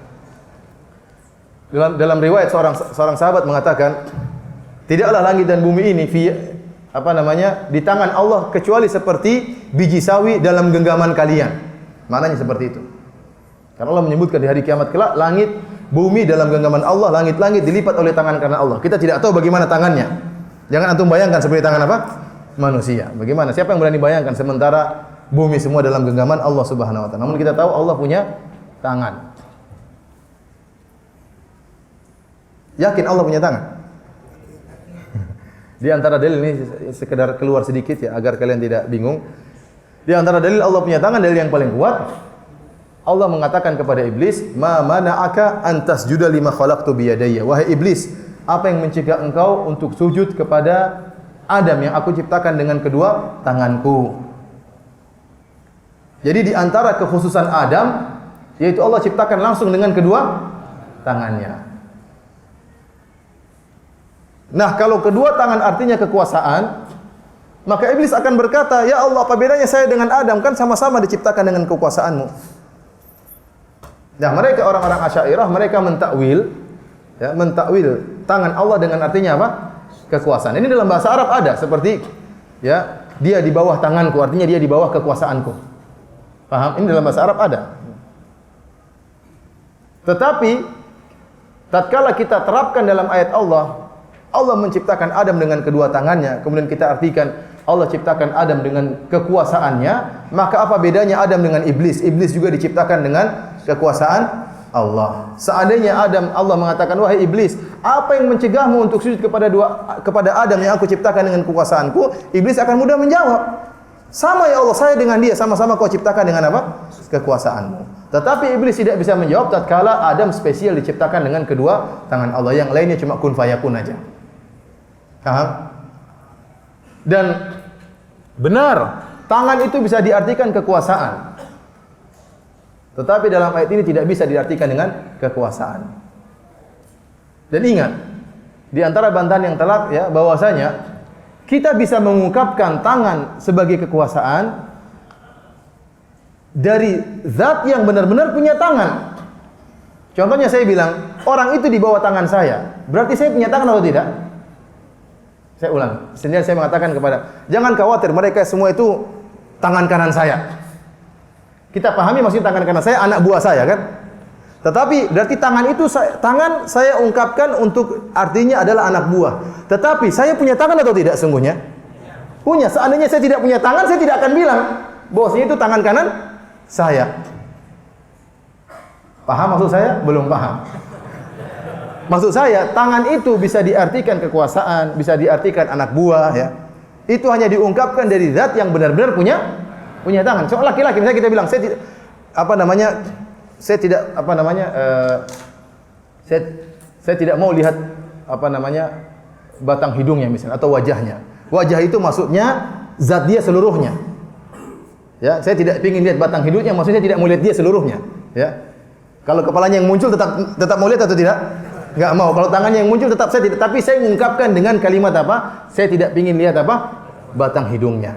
Dalam riwayat seorang sahabat mengatakan, tidaklah langit dan bumi ini di tangan Allah kecuali seperti biji sawi dalam genggaman kalian. Maknanya seperti itu. Karena Allah menyebutkan di hari kiamat kelak, langit, bumi dalam genggaman Allah, langit-langit dilipat oleh tangan kanan Allah. Kita tidak tahu bagaimana tangannya. Jangan antum bayangkan seperti tangan apa? Manusia. Bagaimana? Siapa yang berani bayangkan sementara bumi semua dalam genggaman Allah Subhanahu wa taala. Namun kita tahu Allah punya tangan. Yakin Allah punya tangan? Di antara dalil ini sekedar keluar sedikit ya agar kalian tidak bingung. Di antara dalil Allah punya tangan, dalil yang paling kuat, Allah mengatakan kepada iblis, "Ma mana'aka an tasjuda lima khalaqtu biyadayya." Wahai iblis, apa yang mencegah engkau untuk sujud kepada Adam yang aku ciptakan dengan kedua tanganku? Jadi di antara kekhususan Adam, yaitu Allah ciptakan langsung dengan kedua tangannya. Nah, kalau kedua tangan artinya kekuasaan, maka iblis akan berkata, "Ya Allah, apa bedanya saya dengan Adam? Kan sama-sama diciptakan dengan kekuasaanmu." Nah, mereka orang-orang Asy'ariyah, mereka mentakwil tangan Allah dengan artinya apa? Kekuasaan. Ini dalam bahasa Arab ada seperti ya, dia di bawah tanganku, artinya dia di bawah kekuasaanku. Paham? Ini dalam bahasa Arab ada. Tetapi tatkala kita terapkan dalam ayat Allah menciptakan Adam dengan kedua tangannya, kemudian kita artikan Allah ciptakan Adam dengan kekuasaannya, maka apa bedanya Adam dengan iblis? Iblis juga diciptakan dengan kekuasaan Allah. Seandainya Allah mengatakan, "Wahai iblis, apa yang mencegahmu untuk sujud kepada Adam yang aku ciptakan dengan kekuasaanku?" Iblis akan mudah menjawab, "Sama ya Allah, saya dengan dia sama-sama kau ciptakan dengan apa? Kekuasaanmu." Tetapi iblis tidak bisa menjawab tatkala Adam spesial diciptakan dengan kedua tangan Allah, yang lainnya cuma kun fayakun aja. Paham? Dan benar, tangan itu bisa diartikan kekuasaan. Tetapi dalam ayat ini tidak bisa diartikan dengan kekuasaan. Dan ingat, di antara bantahan yang telak ya, bahwasanya kita bisa mengungkapkan tangan sebagai kekuasaan dari zat yang benar-benar punya tangan. Contohnya saya bilang, orang itu di bawah tangan saya. Berarti saya punya tangan atau tidak? Saya ulang. Sehingga saya mengatakan jangan khawatir, mereka semua itu tangan kanan saya. Kita pahami maksudnya tangan kanan saya, anak buah saya kan? Tetapi berarti tangan itu tangan saya ungkapkan untuk artinya adalah anak buah. Tetapi saya punya tangan atau tidak sungguhnya? Punya. Seandainya saya tidak punya tangan, saya tidak akan bilang bahwasanya itu tangan kanan saya. Paham maksud saya? Belum paham. Maksud saya, tangan itu bisa diartikan kekuasaan, bisa diartikan anak buah ya. Itu hanya diungkapkan dari zat yang benar-benar punya tangan. Soal laki-laki misalnya kita bilang saya tidak mau lihat batang hidungnya misalnya atau wajahnya. Wajah itu maksudnya zat dia seluruhnya. Ya, saya tidak ingin lihat batang hidungnya, maksudnya saya tidak mau lihat dia seluruhnya, ya. Kalau kepalanya yang muncul tetap mau lihat atau tidak? Enggak mau. Kalau tangannya yang muncul tetap saya tidak, tapi saya mengungkapkan dengan kalimat apa? Saya tidak ingin lihat apa? Batang hidungnya.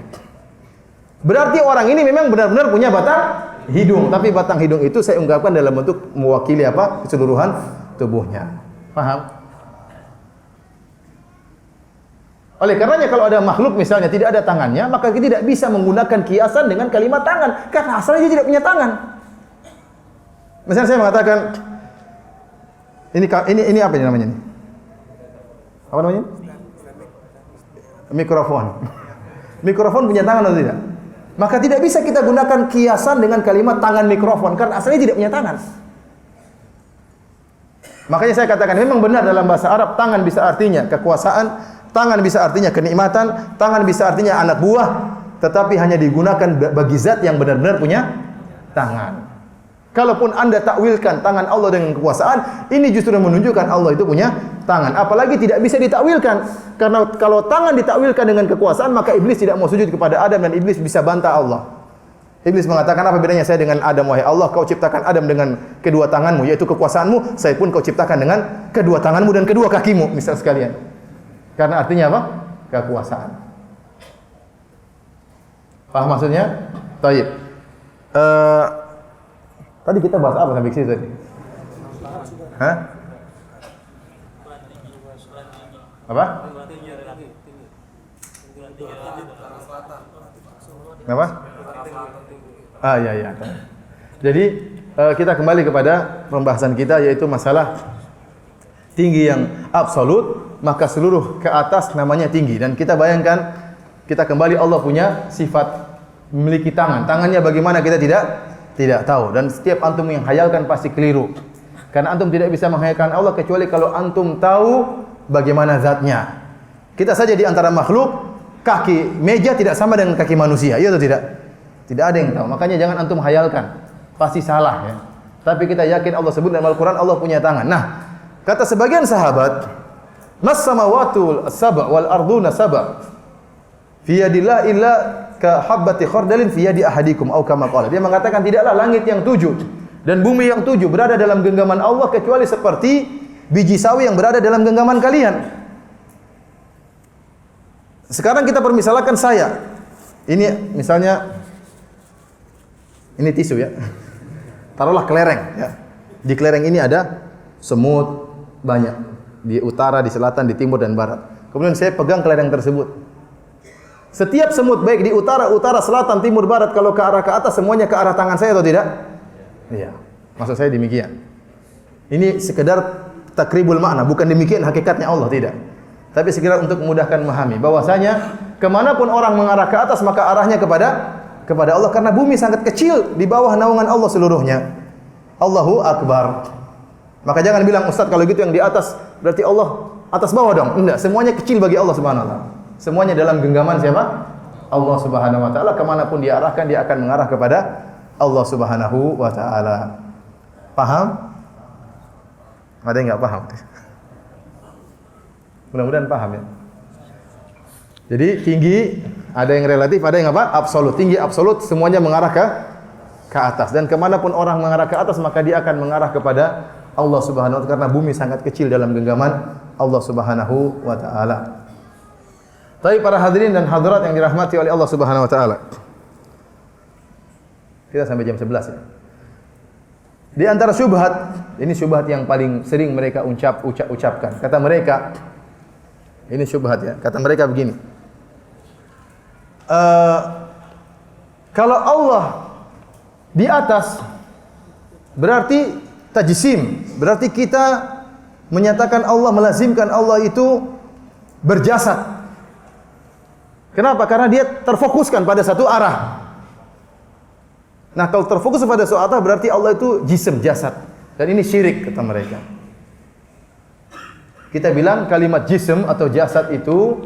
Berarti orang ini memang benar-benar punya batang hidung, tapi batang hidung itu saya ungkapkan dalam bentuk mewakili apa? Keseluruhan tubuhnya. Paham? Oleh karenanya kalau ada makhluk misalnya tidak ada tangannya, maka kita tidak bisa menggunakan kiasan dengan kalimat tangan, karena asalnya dia tidak punya tangan. Misalnya saya mengatakan ini apa namanya ini? Apa namanya? Mikrofon. Mikrofon punya tangan atau tidak? Maka tidak bisa kita gunakan kiasan dengan kalimat tangan mikrofon, karena asalnya tidak punya tangan. Makanya saya katakan memang benar dalam bahasa Arab tangan bisa artinya kekuasaan, tangan bisa artinya kenikmatan, tangan bisa artinya anak buah, tetapi hanya digunakan bagi zat yang benar-benar punya tangan. Kalaupun Anda takwilkan tangan Allah dengan kekuasaan, ini justru menunjukkan Allah itu punya tangan. Apalagi tidak bisa ditakwilkan. Karena kalau tangan ditakwilkan dengan kekuasaan, maka iblis tidak mau sujud kepada Adam dan iblis bisa bantah Allah. Iblis mengatakan, apa bedanya saya dengan Adam, wahai Allah? Kau ciptakan Adam dengan kedua tanganmu, yaitu kekuasaanmu. Saya pun kau ciptakan dengan kedua tanganmu dan kedua kakimu, misal sekalian. Karena artinya apa? Kekuasaan. Paham maksudnya? Baik. Tadi kita bahas apa sampai ke situ tadi? Hah? Apa? Apa? Ya. Jadi kita kembali kepada pembahasan kita, yaitu masalah tinggi yang absolut, maka seluruh ke atas namanya tinggi. Dan kita bayangkan, kita kembali Allah punya sifat memiliki tangan. Tangannya bagaimana kita tidak tahu. Dan setiap antum yang hayalkan pasti keliru. Karena antum tidak bisa menghayalkan Allah kecuali kalau antum tahu bagaimana zatnya. Kita saja di antara makhluk, kaki meja tidak sama dengan kaki manusia, iya atau tidak? Tidak ada yang tahu. Makanya jangan antum hayalkan, pasti salah ya. Tapi kita yakin Allah sebut dalam Al-Quran Allah punya tangan. Nah, kata sebagian sahabat, mas samawatu as-sab' wal arduna sab' fi yadillah illa ka habbati khardalin fi yadi ahadikum au kama qala. Dia mengatakan tidaklah langit yang 7 dan bumi yang 7 berada dalam genggaman Allah kecuali seperti biji sawi yang berada dalam genggaman kalian. Sekarang kita permisalkan saya. Ini misalnya ini tisu ya. Taruhlah kelereng ya. Di kelereng ini ada semut banyak di utara, di selatan, di timur dan barat. Kemudian saya pegang kelereng tersebut. Setiap semut baik di utara, selatan, timur, barat, kalau ke arah ke atas semuanya ke arah tangan saya atau tidak? Iya. Maksud saya demikian. Ini sekedar takribul makna, bukan demikian hakikatnya Allah, tidak. Tapi sekedar untuk memudahkan memahami bahwasanya kemanapun orang mengarah ke atas maka arahnya kepada Allah, karena bumi sangat kecil di bawah naungan Allah seluruhnya. Allahu Akbar. Maka jangan bilang, Ustaz kalau gitu yang di atas berarti Allah atas bawah dong. Enggak, semuanya kecil bagi Allah Subhanahu wa taala. Semuanya dalam genggaman siapa? Allah Subhanahu wa taala. Kemanapun dia arahkan dia akan mengarah kepada Allah Subhanahu wa taala. Paham? Ada yang enggak paham? Mudah-mudahan paham ya. Jadi tinggi ada yang relatif, ada yang apa? Absolut. Tinggi absolut semuanya mengarah ke atas. Dan kemanapun orang mengarah ke atas maka dia akan mengarah kepada Allah Subhanahu wa taala, karena bumi sangat kecil dalam genggaman Allah Subhanahu wa taala. Tapi para hadirin dan hadirat yang dirahmati oleh Allah Subhanahu wa taala. Kita sampai jam 11 ya. Di antara syubhat, ini syubhat yang paling sering mereka ucapkan. Kata mereka, ini syubhat ya. Kata mereka begini. Kalau Allah di atas berarti tajsim, berarti kita menyatakan Allah, melazimkan Allah itu berjasad. Kenapa? Karena dia terfokuskan pada satu arah. Nah, kalau terfokus pada satu arah berarti Allah itu jism, jasad. Dan ini syirik kata mereka. Kita bilang kalimat jism atau jasad itu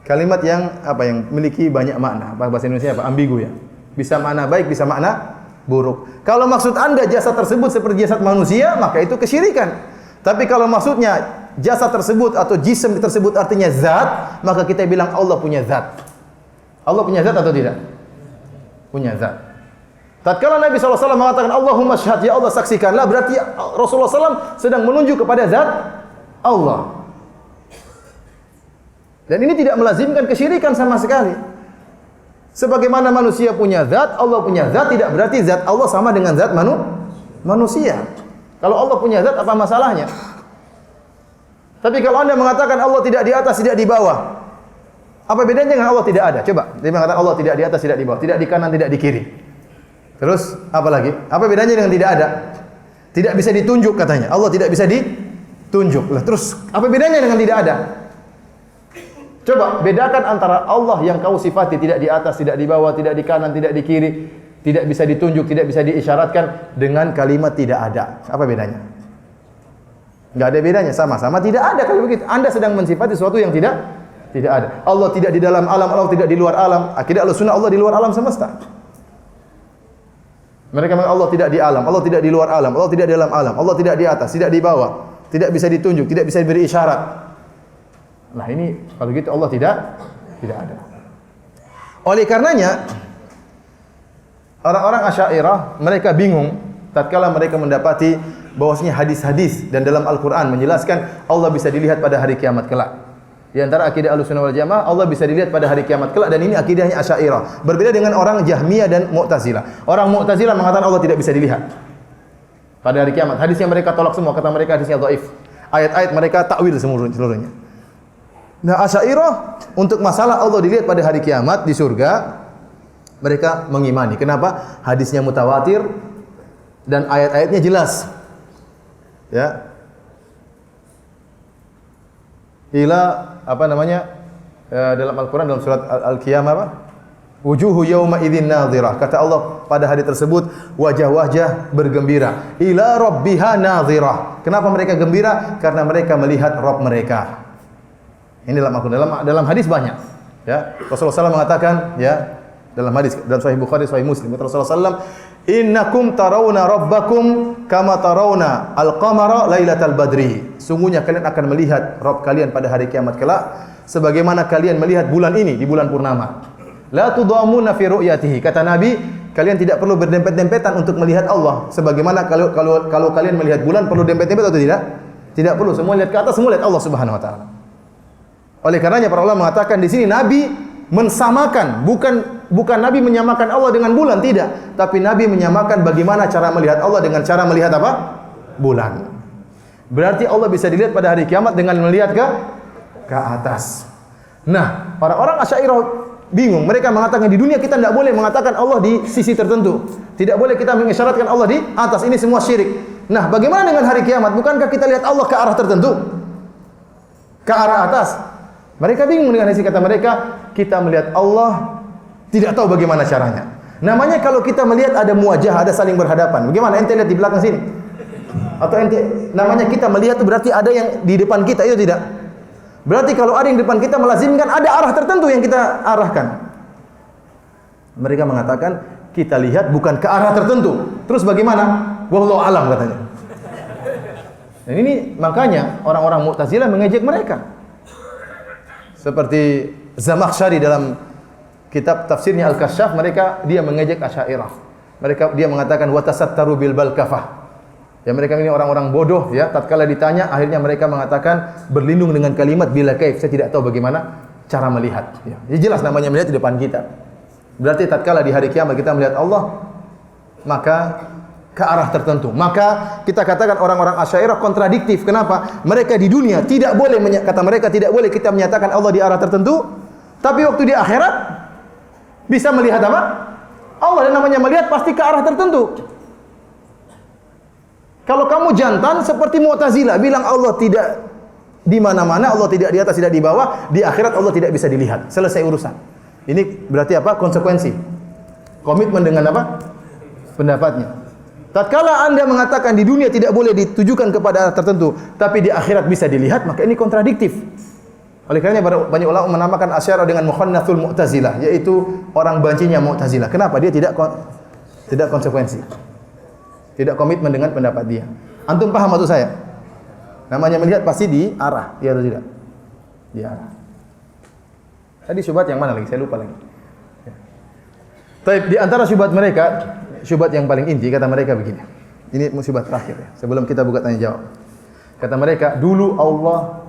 kalimat yang apa, yang memiliki banyak makna. Bahasa Indonesia apa? Ambigu ya. Bisa makna baik, bisa makna buruk. Kalau maksud Anda jasad tersebut seperti jasad manusia, maka itu kesyirikan. Tapi kalau maksudnya jasad tersebut atau jism tersebut artinya zat, maka kita bilang Allah punya zat. Allah punya zat atau tidak? Punya zat. Tatkala Nabi SAW mengatakan Allahumma syahad, ya Allah saksikanlah, berarti Rasulullah SAW sedang menunjuk kepada zat Allah. Dan ini tidak melazimkan kesyirikan sama sekali. Sebagaimana manusia punya zat, Allah punya zat, tidak berarti zat Allah sama dengan zat manusia. Kalau Allah punya zat, apa masalahnya? Tapi kalau Anda mengatakan Allah tidak di atas, tidak di bawah, apa bedanya dengan Allah tidak ada? Coba, dia mengatakan Allah tidak di atas, tidak di bawah, tidak di kanan, tidak di kiri. Terus, apa lagi? Apa bedanya dengan tidak ada? Tidak bisa ditunjuk katanya. Allah tidak bisa ditunjuk. Lah, terus, apa bedanya dengan tidak ada? Coba, bedakan antara Allah yang kau sifati tidak di atas, tidak di bawah, tidak di kanan, tidak di kiri, tidak bisa ditunjuk, tidak bisa diisyaratkan dengan kalimat tidak ada. Apa bedanya? Enggak ada bedanya, sama-sama tidak ada. Kalau begitu, Anda sedang mensifati sesuatu yang tidak ada. Allah tidak di dalam alam, Allah tidak di luar alam. Akidah Ahlussunnah Allah di luar alam semesta. Mereka mengatakan Allah tidak di alam, Allah tidak di luar alam, Allah tidak di dalam alam, Allah tidak di atas, tidak di bawah. tidak bisa ditunjuk, tidak bisa diberi isyarat. Nah, ini kalau gitu Allah tidak ada. Oleh karenanya orang-orang Asy'ariyah mereka bingung tatkala mereka mendapati bahwasanya hadis-hadis dan dalam Al-Qur'an menjelaskan Allah bisa dilihat pada hari kiamat kelak. Di antara akidah Ahlussunnah wal Jamaah, Allah bisa dilihat pada hari kiamat kelak, dan ini akidahnya Asy'ariyah. Berbeda dengan orang Jahmiyah dan Mu'tazilah. Orang Mu'tazilah mengatakan Allah tidak bisa dilihat pada hari kiamat. Hadisnya mereka tolak semua, kata mereka hadisnya dhaif. Ayat-ayat mereka takwil seluruhnya. Nah, Asy'ariyah untuk masalah Allah dilihat pada hari kiamat di surga, mereka mengimani. Kenapa? Hadisnya mutawatir dan ayat-ayatnya jelas. Ya. Dalam Al-Qur'an dalam surat Al-Qiyamah apa? Wujuhu yawma idzin nadhirah. Kata Allah pada hari tersebut wajah-wajah bergembira. Ila rabbiha nadhirah. Kenapa mereka gembira? Karena mereka melihat Rabb mereka. Ini dalam hadis banyak. Ya, Rasulullah SAW mengatakan, ya, dalam hadis dalam Sahih Bukhari, Sahih Muslim, Rasulullah SAW, innakum tarawna rabbakum kama tarawna al-qamara lailatal badri. Sungguhnya kalian akan melihat Rabb kalian pada hari kiamat kelak sebagaimana kalian melihat bulan ini di bulan purnama. La tudamuna fi ru'yatihi. Kata Nabi, kalian tidak perlu berdempet-dempetan untuk melihat Allah sebagaimana kalau kalian melihat bulan perlu dempet-dempet atau tidak? Tidak perlu, semua lihat ke atas, semua lihat Allah Subhanahu wa taala. Oleh karenanya para ulama mengatakan di sini Nabi mensamakan, bukan Nabi menyamakan Allah dengan bulan, tidak, tapi Nabi menyamakan bagaimana cara melihat Allah dengan cara melihat apa? Bulan. Berarti Allah bisa dilihat pada hari kiamat dengan melihat ke atas. Nah, para orang Asy'ariyah bingung. Mereka mengatakan di dunia kita tidak boleh mengatakan Allah di sisi tertentu. Tidak boleh kita mengisyaratkan Allah di atas. Ini semua syirik. Nah, bagaimana dengan hari kiamat? Bukankah kita lihat Allah ke arah tertentu? Ke arah atas. Mereka bingung dengan isi kata mereka, kita melihat Allah tidak tahu bagaimana caranya. Namanya kalau kita melihat ada muwajah, ada saling berhadapan. Bagaimana ente lihat di belakang sini? Atau ente namanya kita melihat itu berarti ada yang di depan kita, itu tidak? Berarti kalau ada yang di depan kita melazimkan ada arah tertentu yang kita arahkan. Mereka mengatakan kita lihat bukan ke arah tertentu. Terus bagaimana? Wallahu alam katanya. Dan ini makanya orang-orang Mu'tazilah mengejek mereka. Seperti Zamakhsyari dalam kitab tafsirnya Al-Kasyaf, dia mengejek Asy'ariyah. Dia mengatakan wa tasattaru bil balkafah. Ya, mereka ini orang-orang bodoh, ya, tatkala ditanya akhirnya mereka mengatakan berlindung dengan kalimat bila kaif, saya tidak tahu bagaimana cara melihat. Ya, jelas namanya melihat di depan kita. Berarti tatkala di hari kiamat kita melihat Allah, maka ke arah tertentu. Maka kita katakan orang-orang Asy'ariyah kontradiktif. Kenapa? Mereka di dunia tidak boleh, kata mereka tidak boleh kita menyatakan Allah di arah tertentu, tapi waktu di akhirat bisa melihat apa? Allah, dan namanya melihat pasti ke arah tertentu. Kalau kamu jantan seperti Mu'tazilah bilang Allah tidak di mana-mana, Allah tidak di atas, tidak di bawah, di akhirat Allah tidak bisa dilihat. Selesai urusan. Ini berarti apa? Konsekuensi. Komitmen dengan apa? Pendapatnya. Tatkala Anda mengatakan di dunia tidak boleh ditujukan kepada arah tertentu, tapi di akhirat bisa dilihat, maka ini kontradiktif. Oleh karenanya banyak ulama menamakan Asy'ariyah dengan mukhannathul Mu'tazilah, yaitu orang bancinya Mu'tazilah. Kenapa? Dia tidak konsekuensi. Tidak komitmen dengan pendapat dia. Antum paham maksud saya? Namanya melihat pasti di arah, ya atau tidak? Di arah. Tadi syubhat yang mana lagi? Saya lupa lagi. Baik, di antara syubhat mereka, syubhat yang paling inti, kata mereka begini. Ini syubhat terakhir ya, sebelum kita buka tanya jawab. Kata mereka, dulu Allah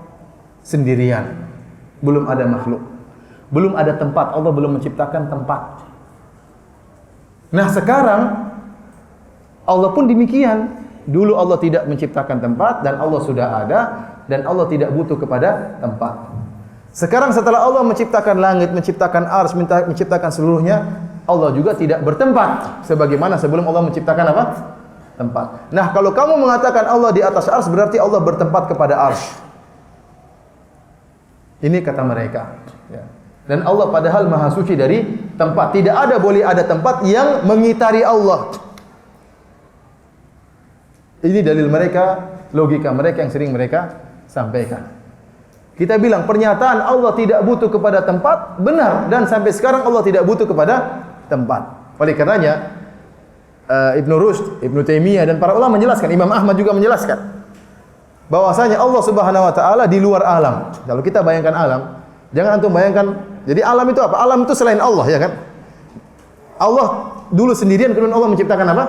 sendirian, belum ada makhluk, belum ada tempat, Allah belum menciptakan tempat. Nah, sekarang Allah pun demikian. Dulu Allah tidak menciptakan tempat dan Allah sudah ada dan Allah tidak butuh kepada tempat. Sekarang setelah Allah menciptakan langit, menciptakan arsy, menciptakan seluruhnya, Allah juga tidak bertempat sebagaimana sebelum Allah menciptakan apa? Tempat. Nah, kalau kamu mengatakan Allah di atas arsy, berarti Allah bertempat kepada arsy. Ini kata mereka. Ya. Dan Allah padahal maha suci dari tempat. Tidak ada boleh ada tempat yang mengitari Allah. Ini dalil mereka, logika mereka yang sering mereka sampaikan. Kita bilang pernyataan Allah tidak butuh kepada tempat benar, dan sampai sekarang Allah tidak butuh kepada tempat. Oleh karenanya Ibnu Rushd, Ibnu Taimiyah dan para ulama menjelaskan, Imam Ahmad juga menjelaskan bahwasanya Allah Subhanahu wa taala di luar alam. Kalau kita bayangkan alam, jangan antum bayangkan, jadi alam itu apa? Alam itu selain Allah, ya kan? Allah dulu sendirian, kemudian Allah menciptakan apa?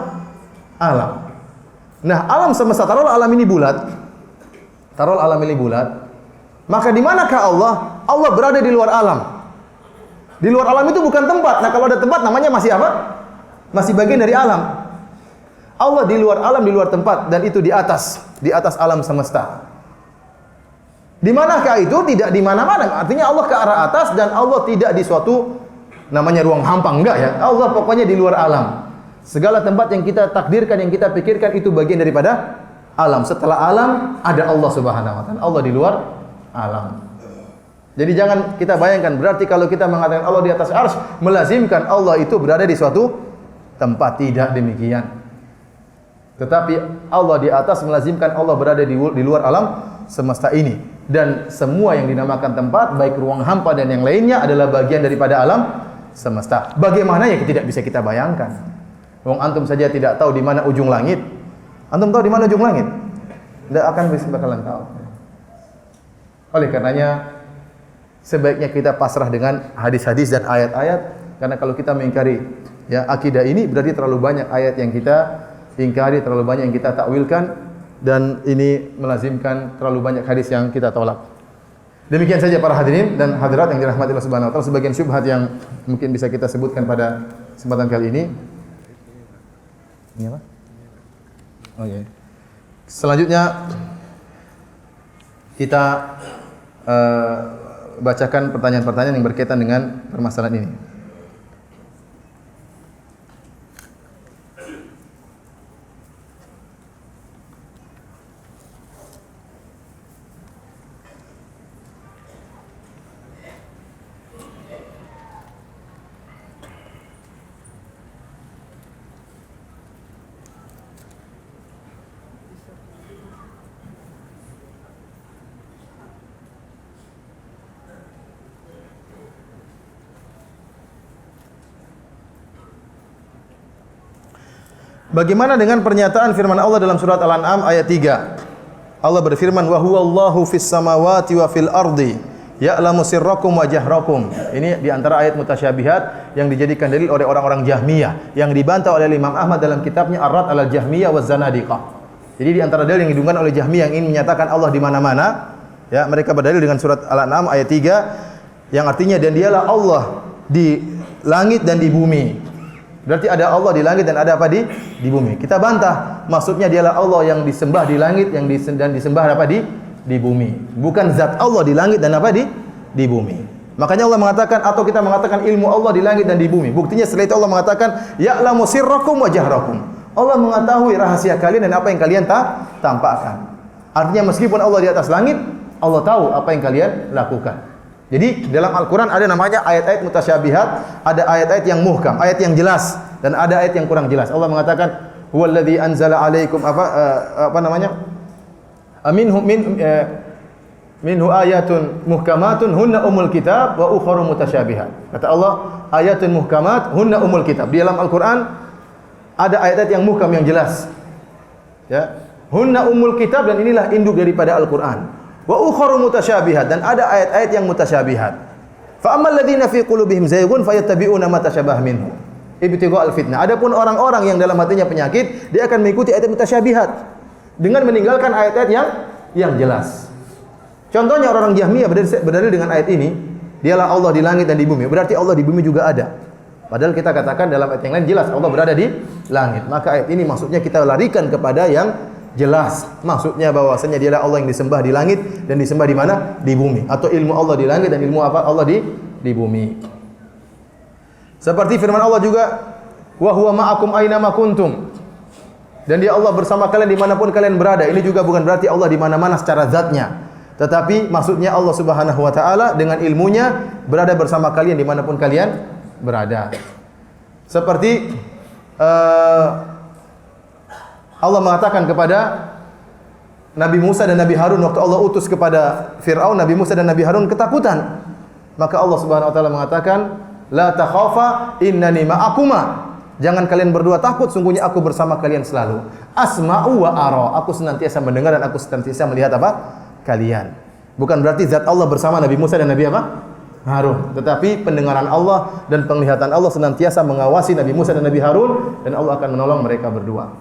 Alam. Nah, alam semesta, taruhlah alam ini bulat. Taruhlah alam ini bulat. Maka di manakah Allah? Allah berada di luar alam. Di luar alam itu bukan tempat. Nah, kalau ada tempat namanya masih apa? Masih bagian dari alam. Allah di luar alam, di luar tempat, dan itu di atas alam semesta. Di manakah itu? Tidak di mana-mana. Artinya Allah ke arah atas dan Allah tidak di suatu namanya ruang hampa, enggak ya. Allah pokoknya di luar alam. Segala tempat yang kita takdirkan, yang kita pikirkan itu bagian daripada alam. Setelah alam ada Allah Subhanahu wa taala. Allah di luar alam. Jadi jangan kita bayangkan, berarti kalau kita mengatakan Allah di atas arsy, melazimkan Allah itu berada di suatu tempat. Tidak demikian. Tetapi Allah di atas melazimkan Allah berada di luar alam semesta ini. Dan semua yang dinamakan tempat, baik ruang hampa dan yang lainnya adalah bagian daripada alam semesta. Bagaimana ya tidak bisa kita bayangkan. Wong antum saja tidak tahu di mana ujung langit. Antum tahu di mana ujung langit? Tidak akan bisa bakalan tahu. Oleh karenanya sebaiknya kita pasrah dengan hadis-hadis dan ayat-ayat, karena kalau kita mengingkari ya akidah ini berarti terlalu banyak ayat yang kita ingkari, terlalu banyak yang kita takwilkan, dan ini melazimkan terlalu banyak hadis yang kita tolak. Demikian saja para hadirin dan hadirat yang dirahmati Allah Subhanahu wa taala, sebagian syubhat yang mungkin bisa kita sebutkan pada kesempatan kali ini. Ini apa? Oke. Selanjutnya kita bacakan pertanyaan-pertanyaan yang berkaitan dengan permasalahan ini. Bagaimana dengan pernyataan firman Allah dalam surat Al-An'am ayat 3? Allah berfirman, "Wa huwallahu fis samawati wa fil ardi, ya'lamu sirrakum wa jahrakum." Ini di antara ayat mutasyabihat yang dijadikan dalil oleh orang-orang Jahmiyah, yang dibantah oleh Imam Ahmad dalam kitabnya Ar-Rad 'alal Jahmiyah waz Zanadiqah. Jadi di antara dalil yang didungkan oleh Jahmiyah yang ingin menyatakan Allah di mana-mana, ya, mereka berdalil dengan surat Al-An'am ayat 3 yang artinya, dan dialah Allah di langit dan di bumi. Berarti ada Allah di langit dan ada apa di bumi. Kita bantah, maksudnya dialah Allah yang disembah di langit, yang disembah apa di bumi. Bukan zat Allah di langit dan apa di bumi. Makanya Allah mengatakan, atau kita mengatakan ilmu Allah di langit dan di bumi. Buktinya setelah itu Allah mengatakan, ya'lamu sirrakum wa jahrakum. Allah mengetahui rahasia kalian dan apa yang kalian tampakkan. Artinya meskipun Allah di atas langit, Allah tahu apa yang kalian lakukan. Jadi dalam Al-Quran ada namanya ayat-ayat mutasyabihat, ada ayat-ayat yang muhkam, ayat yang jelas, dan ada ayat yang kurang jelas. Allah mengatakan, "Huwallazi anzala 'alaikum" apa namanya? Minhu ayatun muhkamatun hunna umul kitab wa ukharu mutasyabihat. Kata Allah, ayatun muhkamat hunna umul kitab. Di dalam Al-Quran ada ayat-ayat yang muhkam yang jelas. Ya. Hunna umul kitab, dan inilah induk daripada Al-Quran. Wa ukharu mutasyabihat, dan ada ayat-ayat yang mutasyabihat. Fa ammal ladzina fi qulubihim zayghun fayattabi'una ma tasyabaha minhu ibtigha'al fitnah. Adapun orang-orang yang dalam hatinya penyakit, dia akan mengikuti ayat mutasyabihat dengan meninggalkan ayat-ayat yang jelas. Contohnya orang Jahmiyah berdalil dengan ayat ini, dialah Allah di langit dan di bumi. Berarti Allah di bumi juga ada. Padahal kita katakan dalam ayat yang lain jelas Allah berada di langit. Maka ayat ini maksudnya kita larikan kepada yang jelas, maksudnya bahwasanya dialah Allah yang disembah di langit dan disembah di mana? Di bumi. Atau ilmu Allah di langit dan ilmu apa? Allah di bumi. Seperti firman Allah juga, wa huwa ma'akum aina ma kuntum. Dan dia Allah bersama kalian dimanapun kalian berada. Ini juga bukan berarti Allah di mana-mana secara zatnya, tetapi maksudnya Allah Subhanahu wa taala dengan ilmunya berada bersama kalian dimanapun kalian berada. Seperti Allah mengatakan kepada Nabi Musa dan Nabi Harun waktu Allah utus kepada Fir'aun, Nabi Musa dan Nabi Harun ketakutan. Maka Allah Subhanahu wa taala mengatakan, "La takhafa innani ma'akuma." Jangan kalian berdua takut, sungguhnya aku bersama kalian selalu. Asma'u wa ara, aku senantiasa mendengar dan aku senantiasa melihat apa? Kalian. Bukan berarti zat Allah bersama Nabi Musa dan Nabi apa? Harun. Tetapi pendengaran Allah dan penglihatan Allah senantiasa mengawasi Nabi Musa dan Nabi Harun, dan Allah akan menolong mereka berdua.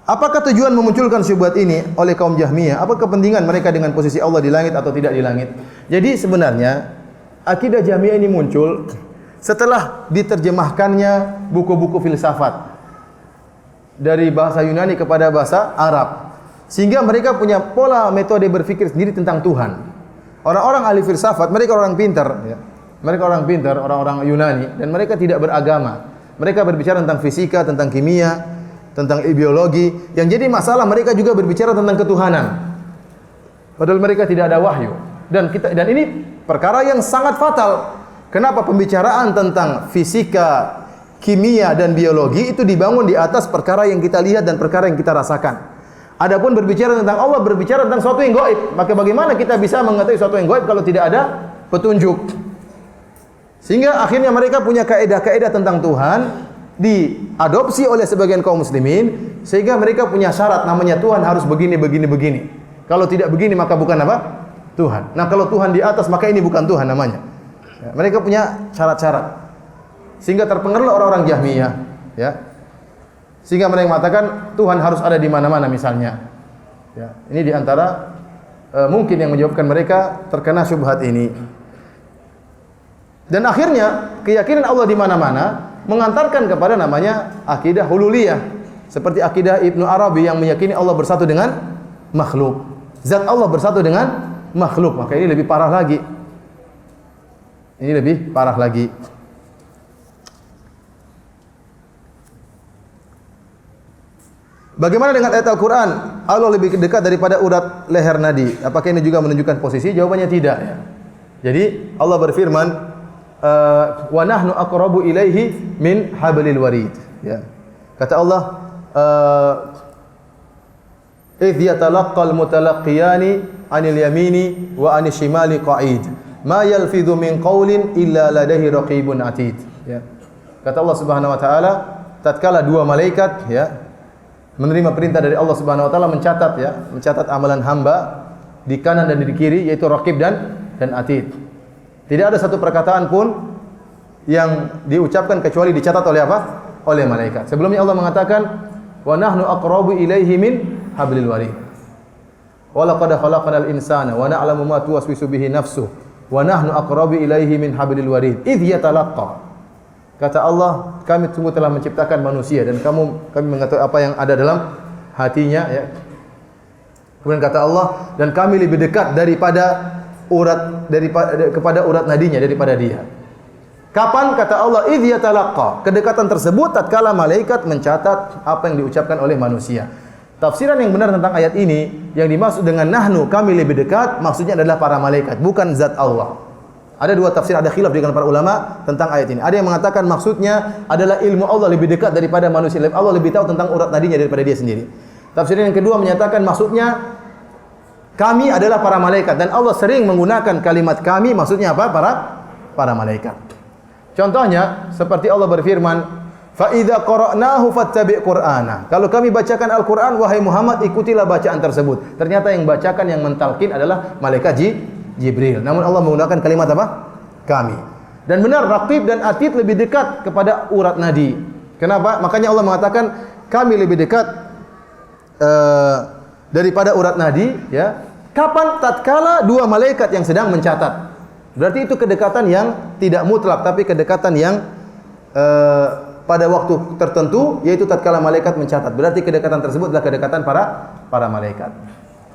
Apakah tujuan memunculkan syubhat ini oleh kaum Jahmiyah? Apa kepentingan mereka dengan posisi Allah di langit atau tidak di langit? Jadi sebenarnya akidah Jahmiyah ini muncul setelah diterjemahkannya buku-buku filsafat dari bahasa Yunani kepada bahasa Arab, sehingga mereka punya pola metode berpikir sendiri tentang Tuhan. Orang-orang ahli filsafat, mereka orang pintar, ya. Mereka orang pintar, orang-orang Yunani, dan mereka tidak beragama. Mereka berbicara tentang fisika, tentang kimia, tentang biologi. Yang jadi masalah, mereka juga berbicara tentang ketuhanan, padahal mereka tidak ada wahyu. Dan ini perkara yang sangat fatal. Kenapa pembicaraan tentang fisika, kimia dan biologi itu dibangun di atas perkara yang kita lihat dan perkara yang kita rasakan. Adapun berbicara tentang Allah, berbicara tentang sesuatu yang gaib. Maka bagaimana kita bisa mengetahui sesuatu yang gaib kalau tidak ada petunjuk? Sehingga akhirnya mereka punya kaidah-kaidah tentang Tuhan, diadopsi oleh sebagian kaum muslimin, sehingga mereka punya syarat, namanya Tuhan harus begini, begini, begini. Kalau tidak begini maka bukan apa? Tuhan. Nah, kalau Tuhan di atas maka ini bukan Tuhan namanya. Ya, mereka punya syarat-syarat. Sehingga terpengaruh orang-orang Jahmiyah, ya. Sehingga mereka mengatakan Tuhan harus ada di mana-mana misalnya. Ya, ini di antara mungkin yang menyebabkan mereka terkena syubhat ini. Dan akhirnya keyakinan Allah di mana-mana mengantarkan kepada namanya akidah hululiyah, seperti akidah Ibnu Arabi yang meyakini Allah bersatu dengan makhluk. Zat Allah bersatu dengan makhluk, maka ini lebih parah lagi. Ini lebih parah lagi. Bagaimana dengan ayat Al-Quran? Allah lebih dekat daripada urat leher nadi. Apakah ini juga menunjukkan posisi? Jawabannya tidak, ya. Jadi Allah berfirman, wa nahnu aqrabu ilaihi min hablil warid, ya. Kata Allah, idh yatalaqqal mutalaqqiyani 'anil yamini wa 'anil shimali qa'id ma yalfidhu min qawlin illa ladaihi raqibun atid, ya. Kata Allah Subhanahu wa taala, tatkala dua malaikat, ya, menerima perintah dari Allah Subhanahu wa taala mencatat, ya, mencatat amalan hamba di kanan dan di kiri, yaitu raqib dan atid. Tidak ada satu perkataan pun yang diucapkan kecuali dicatat oleh apa? Oleh malaikat. Sebelumnya Allah mengatakan, wa nahnu aqrabu ilaihi min hablil warid. Wa laqad khalaqnal insana wa na'lamu ma tuwaswisu bihi nafsuhu wa nahnu aqrabu ilaihi min hablil warid idh yatalaqqa. Kata Allah, kami sungguh telah menciptakan manusia dan kami mengetahui apa yang ada dalam hatinya, ya. Kemudian kata Allah, dan kami lebih dekat daripada kepada urat nadinya daripada dia. Kapan? Kata Allah, idh yatalaqqa. Kedekatan tersebut tatkala malaikat mencatat apa yang diucapkan oleh manusia. Tafsiran yang benar tentang ayat ini, yang dimaksud dengan nahnu, kami lebih dekat, maksudnya adalah para malaikat, bukan zat Allah. Ada dua tafsir, ada khilaf di kalangan para ulama tentang ayat ini. Ada yang mengatakan maksudnya adalah ilmu Allah lebih dekat daripada manusia. Allah lebih tahu tentang urat nadinya daripada dia sendiri. Tafsiran yang kedua menyatakan maksudnya kami adalah para malaikat, dan Allah sering menggunakan kalimat kami, maksudnya apa? Para malaikat. Contohnya seperti Allah berfirman, fa idza qara'nahu fattabi' qur'ana. Kalau kami bacakan Al-Qur'an, wahai Muhammad, ikutilah bacaan tersebut. Ternyata yang bacakan, yang mentalkin adalah malaikat Jibril. Namun Allah menggunakan kalimat apa? Kami. Dan benar, raqib dan atid lebih dekat kepada urat nadi. Kenapa? Makanya Allah mengatakan kami lebih dekat daripada urat nadi, ya. Kapan? Tatkala dua malaikat yang sedang mencatat. Berarti itu kedekatan yang tidak mutlak, tapi kedekatan yang pada waktu tertentu, yaitu tatkala malaikat mencatat. Berarti kedekatan tersebut adalah kedekatan para malaikat.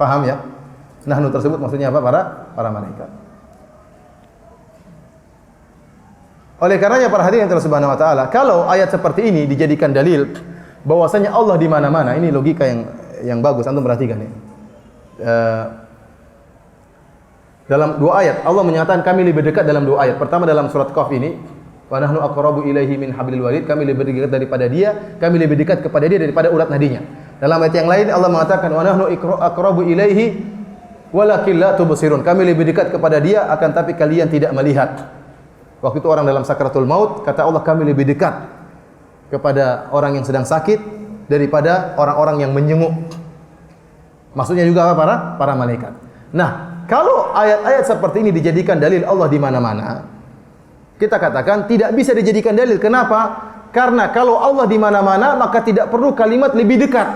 Paham, ya? Nahnu tersebut maksudnya apa? Para malaikat. Oleh karenanya para hadirin yang Subhanahu wa taala, kalau ayat seperti ini dijadikan dalil bahwasanya Allah di mana-mana, ini logika yang bagus, antum perhatikan ya. Dalam dua ayat Allah menyatakan kami lebih dekat dalam dua ayat. Pertama dalam surat Qaf ini, wa nahnu aqrabu ilaihi min hablil warid, kami lebih dekat daripada dia, kami lebih dekat kepada dia daripada urat nadinya. Dalam ayat yang lain Allah mengatakan wa nahnu aqrabu ilaihi walakin la tubsirun. Kami lebih dekat kepada Dia akan tapi kalian tidak melihat. Waktu itu orang dalam sakratul maut, kata Allah kami lebih dekat kepada orang yang sedang sakit daripada orang-orang yang menyenguk. Maksudnya juga apa? Para malaikat. Nah, kalau ayat-ayat seperti ini dijadikan dalil Allah di mana-mana, kita katakan tidak bisa dijadikan dalil. Kenapa? Karena kalau Allah di mana-mana, maka tidak perlu kalimat lebih dekat.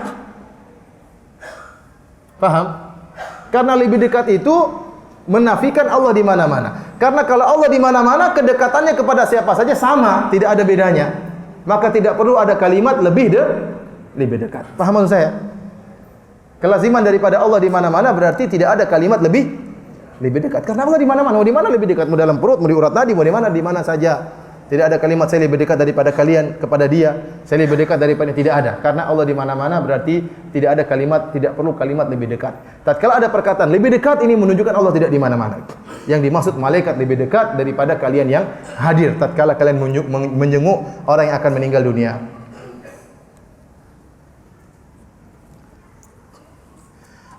Paham? Karena lebih dekat itu menafikan Allah di mana-mana. Karena kalau Allah di mana-mana, kedekatannya kepada siapa saja sama, tidak ada bedanya. Maka tidak perlu ada kalimat lebih dekat. Paham maksud saya? Kelaziman daripada Allah di mana-mana berarti tidak ada kalimat lebih dekat. Karena Allah di mana-mana. Mau di mana lebih dekat? Mau dalam perut, mau di urat nadi, mau di mana saja. Tidak ada kalimat saya lebih dekat daripada kalian kepada Dia. Saya lebih dekat daripada tidak ada. Karena Allah di mana-mana berarti tidak ada kalimat, tidak perlu kalimat lebih dekat. Tatkala ada perkataan lebih dekat, ini menunjukkan Allah tidak di mana-mana. Yang dimaksud malaikat lebih dekat daripada kalian yang hadir tatkala kalian menjenguk orang yang akan meninggal dunia.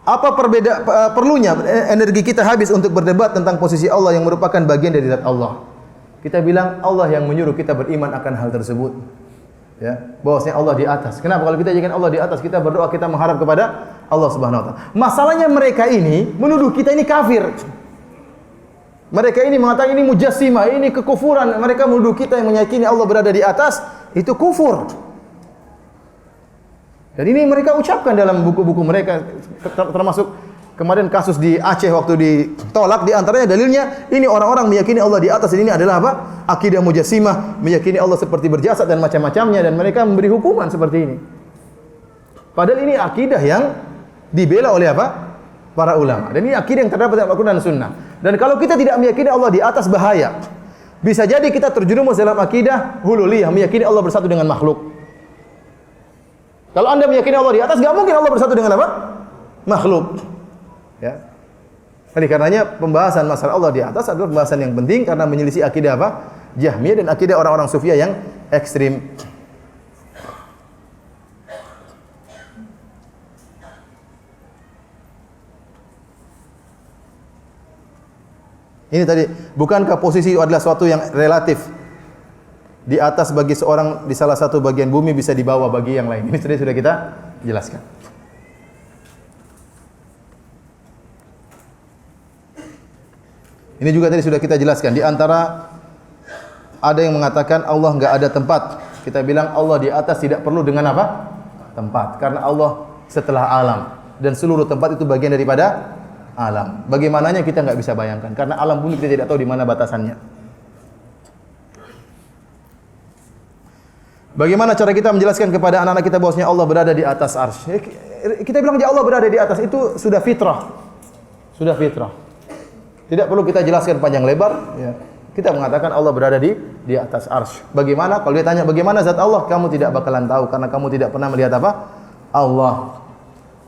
Apa perlunya energi kita habis untuk berdebat tentang posisi Allah yang merupakan bagian dari zat Allah? Kita bilang Allah yang menyuruh kita beriman akan hal tersebut. Ya, bahwasanya Allah di atas. Kenapa kalau kita jadikan Allah di atas, kita berdoa, kita mengharap kepada Allah Subhanahu wa taala. Masalahnya mereka ini menuduh kita ini kafir. Mereka ini mengatakan ini mujassimah, ini kekufuran. Mereka menuduh kita yang meyakini Allah berada di atas, itu kufur. Dan ini mereka ucapkan dalam buku-buku mereka, termasuk kemarin kasus di Aceh waktu ditolak, di antaranya dalilnya ini orang-orang meyakini Allah di atas, ini adalah apa? Akidah mujassimah, meyakini Allah seperti berjasad dan macam-macamnya, dan mereka memberi hukuman seperti ini. Padahal ini akidah yang dibela oleh apa? Para ulama. Dan ini akidah yang terdapat dalam Al-Quran dan Sunnah. Dan kalau kita tidak meyakini Allah di atas, bahaya. Bisa jadi kita terjerumus dalam akidah hululiyah, meyakini Allah bersatu dengan makhluk. Kalau Anda meyakini Allah di atas, enggak mungkin Allah bersatu dengan apa? Makhluk. Ya. Oleh karenanya pembahasan masalah Allah di atas adalah pembahasan yang penting karena menyelisih akidah apa? Jahmiyah dan akidah orang-orang Sufiyah yang ekstrim. Ini tadi, bukankah posisi adalah suatu yang relatif? Di atas bagi seorang di salah satu bagian bumi bisa dibawa bagi yang lain. Ini tadi sudah kita jelaskan. Ini juga tadi sudah kita jelaskan. Di antara ada yang mengatakan Allah enggak ada tempat. Kita bilang Allah di atas tidak perlu dengan apa? Tempat. Karena Allah setelah alam dan seluruh tempat itu bagian daripada alam. Bagaimananya kita enggak bisa bayangkan karena alam bumi kita tidak tahu di mana batasannya. Bagaimana cara kita menjelaskan kepada anak-anak kita bahwasanya Allah berada di atas arsy? Kita bilang Allah berada di atas itu sudah fitrah. Sudah fitrah. Tidak perlu kita jelaskan panjang lebar, ya. Kita mengatakan Allah berada di atas arsy. Bagaimana? Kalau dia tanya bagaimana zat Allah, kamu tidak bakalan tahu karena kamu tidak pernah melihat apa? Allah.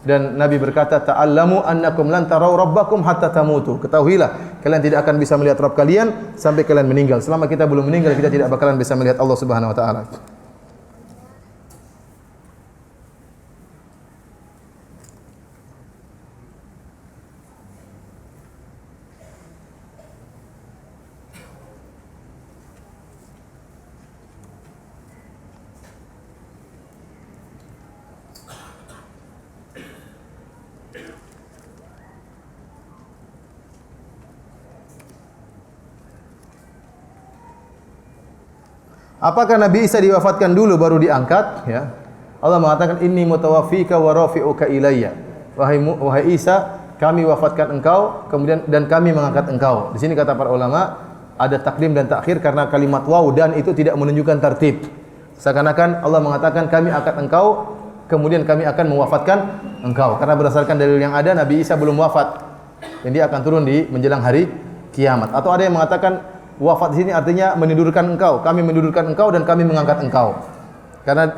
Dan Nabi berkata, "Ta'allamu annakum lan tarau rabbakum hatta tamutu." Ketahuilah, kalian tidak akan bisa melihat Rabb kalian sampai kalian meninggal. Selama kita belum meninggal, kita tidak bakalan bisa melihat Allah Subhanahu wa taala. Apakah Nabi Isa diwafatkan dulu baru diangkat? Ya. Allah mengatakan inni mutawaffika wa rafi'uka ilayya. Wahai Isa, kami wafatkan engkau kemudian dan kami mengangkat engkau. Di sini kata para ulama ada takdim dan takhir karena kalimat waw dan itu tidak menunjukkan tertib. Seakan-akan Allah mengatakan kami angkat engkau kemudian kami akan mewafatkan engkau. Karena berdasarkan dalil yang ada Nabi Isa belum wafat. Dan dia akan turun di menjelang hari kiamat. Atau ada yang mengatakan wafat di sini artinya menidurkan engkau. Kami menidurkan engkau dan kami mengangkat engkau. Karena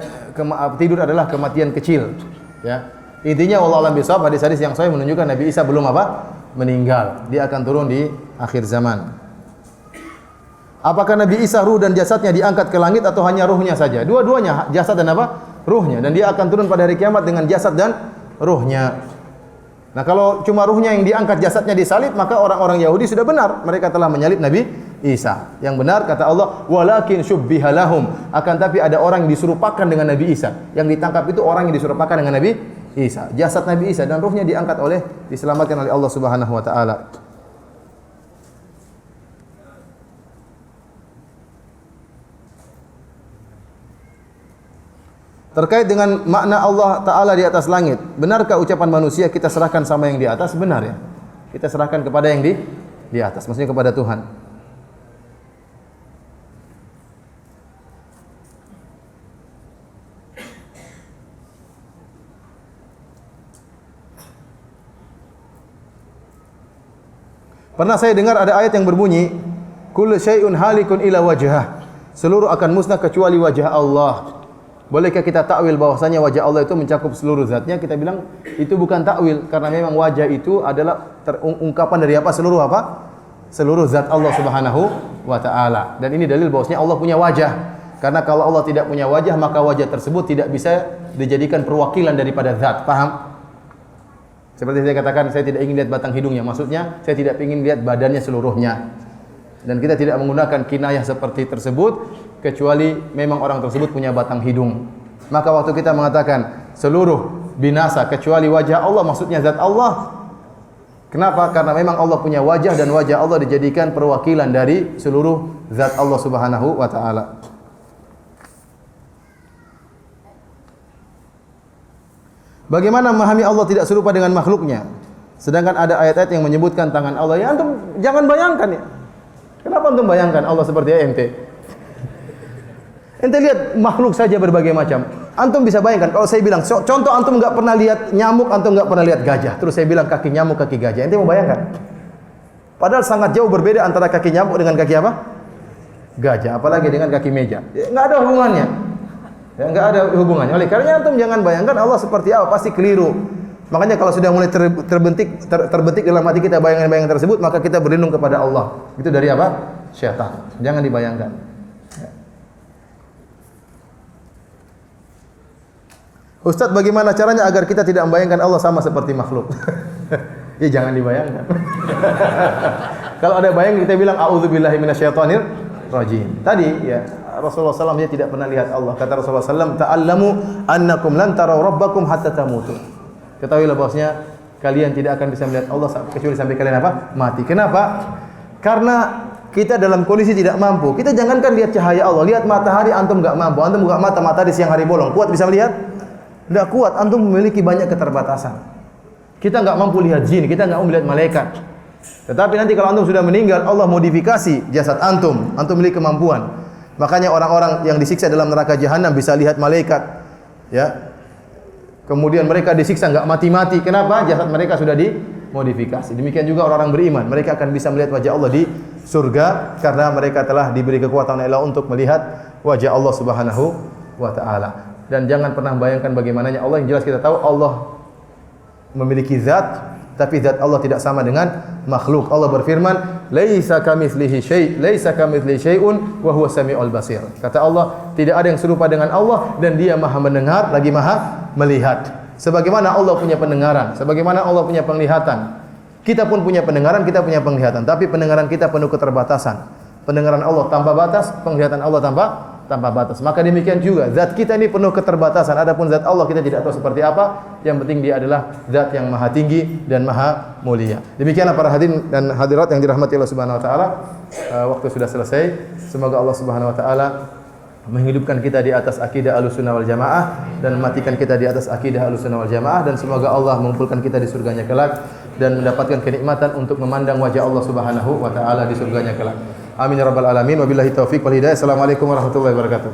tidur adalah kematian kecil. Ya. Intinya wallahu a'lam bishawab, hadis-hadis yang sahih menunjukkan Nabi Isa belum apa? Meninggal. Dia akan turun di akhir zaman. Apakah Nabi Isa ruh dan jasadnya diangkat ke langit atau hanya ruhnya saja? Dua-duanya, jasad dan apa? ruhnya, dan dia akan turun pada hari kiamat dengan jasad dan ruhnya. Nah, kalau cuma ruhnya yang diangkat, jasadnya disalib, maka orang-orang Yahudi sudah benar, mereka telah menyalib Nabi Isa. Yang benar kata Allah, walakin syubbiha lahum, akan tapi ada orang yang diserupakan dengan Nabi Isa. Yang ditangkap itu orang yang diserupakan dengan Nabi Isa. Jasad Nabi Isa dan ruhnya diangkat diselamatkan oleh Allah Subhanahu wa taala. Terkait dengan makna Allah Ta'ala di atas langit, benarkah ucapan manusia kita serahkan sama yang di atas? Benar ya. Kita serahkan kepada yang di atas, maksudnya kepada Tuhan. Pernah saya dengar ada ayat yang berbunyi, kullu syai'un halikun ila wajhah. Seluruh akan musnah kecuali wajah Allah. Bolehkah kita takwil bahwasanya wajah Allah itu mencakup seluruh zatnya? Kita bilang itu bukan takwil, karena memang wajah itu adalah ungkapan dari apa? Seluruh zat Allah Subhanahu wa taala. Dan ini dalil bahwasanya Allah punya wajah. Karena kalau Allah tidak punya wajah, maka wajah tersebut tidak bisa dijadikan perwakilan daripada zat. Paham? Seperti saya katakan, saya tidak ingin lihat batang hidungnya. Maksudnya, saya tidak ingin lihat badannya seluruhnya. Dan kita tidak menggunakan kinayah seperti tersebut kecuali memang orang tersebut punya batang hidung. Maka waktu kita mengatakan seluruh binasa kecuali wajah Allah, maksudnya zat Allah. Kenapa? Karena memang Allah punya wajah dan wajah Allah dijadikan perwakilan dari seluruh zat Allah Subhanahu wa taala. Bagaimana memahami Allah tidak serupa dengan makhluknya? Sedangkan ada ayat-ayat yang menyebutkan tangan Allah. Ya antum jangan bayangkan ya. Kenapa antum bayangkan Allah seperti ente? Ente lihat makhluk saja berbagai macam. Antum bisa bayangkan kalau saya bilang contoh, antum enggak pernah lihat nyamuk, antum enggak pernah lihat gajah. Terus saya bilang kaki nyamuk, kaki gajah. Ente mau bayangkan? Padahal sangat jauh berbeda antara kaki nyamuk dengan kaki apa? Gajah, apalagi dengan kaki meja. Ya, enggak ada hubungannya. Ya, enggak ada hubungannya. Oleh karena antum jangan bayangkan Allah seperti apa, pasti keliru. Makanya kalau sudah mulai terbentik dalam hati kita bayangan-bayangan tersebut, maka kita berlindung kepada Allah. Itu dari apa? Syaitan. Jangan dibayangkan. Ya. Ustaz, bagaimana caranya agar kita tidak membayangkan Allah sama seperti makhluk? Ya jangan dibayangkan. Kalau ada bayang kita bilang a'udzubillahi minasyaitonir rajim. Tadi ya Rasulullah SAW dia tidak pernah lihat Allah. Kata Rasulullah SAW, ta'allamu annakum lan taraw rabbakum hatta tamutu. Ketahuilah bahwasanya kalian tidak akan bisa melihat Allah kecuali sampai kalian apa? Mati. Kenapa? Karena kita dalam kondisi tidak mampu. Kita jangankan lihat cahaya Allah, lihat matahari antum enggak mampu. Antum buka mata, matahari siang hari bolong. Kuat bisa melihat? Enggak kuat. Antum memiliki banyak keterbatasan. Kita enggak mampu lihat jin, kita enggak mampu melihat malaikat. Tetapi nanti kalau antum sudah meninggal, Allah modifikasi jasad antum. Antum memiliki kemampuan. Makanya orang-orang yang disiksa dalam neraka jahanam bisa lihat malaikat. Ya. Kemudian mereka disiksa enggak mati-mati. Kenapa? Jasad mereka sudah dimodifikasi. Demikian juga orang-orang beriman, mereka akan bisa melihat wajah Allah di surga karena mereka telah diberi kekuatan oleh Allah untuk melihat wajah Allah Subhanahu wa taala. Dan jangan pernah bayangkan bagaimananya Allah. Yang jelas kita tahu Allah memiliki zat, tapi zat Allah tidak sama dengan makhluk. Allah berfirman, "Laisa kamitslihi laisa kamitslihi syai'un wa huwas samiul basir." Kata Allah, tidak ada yang serupa dengan Allah dan Dia Maha mendengar lagi Maha melihat. Sebagaimana Allah punya pendengaran, sebagaimana Allah punya penglihatan. Kita pun punya pendengaran, kita punya penglihatan, tapi pendengaran kita penuh keterbatasan. Pendengaran Allah tanpa batas, penglihatan Allah tanpa batas. Maka demikian juga zat kita ini penuh keterbatasan. Adapun zat Allah kita tidak tahu seperti apa. Yang penting Dia adalah zat yang maha tinggi dan maha mulia. Demikianlah para hadirin dan hadirat yang dirahmati Allah Subhanahu wa taala. Waktu sudah selesai. Semoga Allah Subhanahu wa taala menghidupkan kita di atas akidah Ahlussunnah wal Jamaah dan mematikan kita di atas akidah Ahlussunnah wal Jamaah, dan semoga Allah mengumpulkan kita di surganya kelak dan mendapatkan kenikmatan untuk memandang wajah Allah Subhanahu wa taala di surganya kelak. Amin ya rabbal alamin. Wabillahi taufik wal hidayah. Assalamualaikum warahmatullahi wabarakatuh.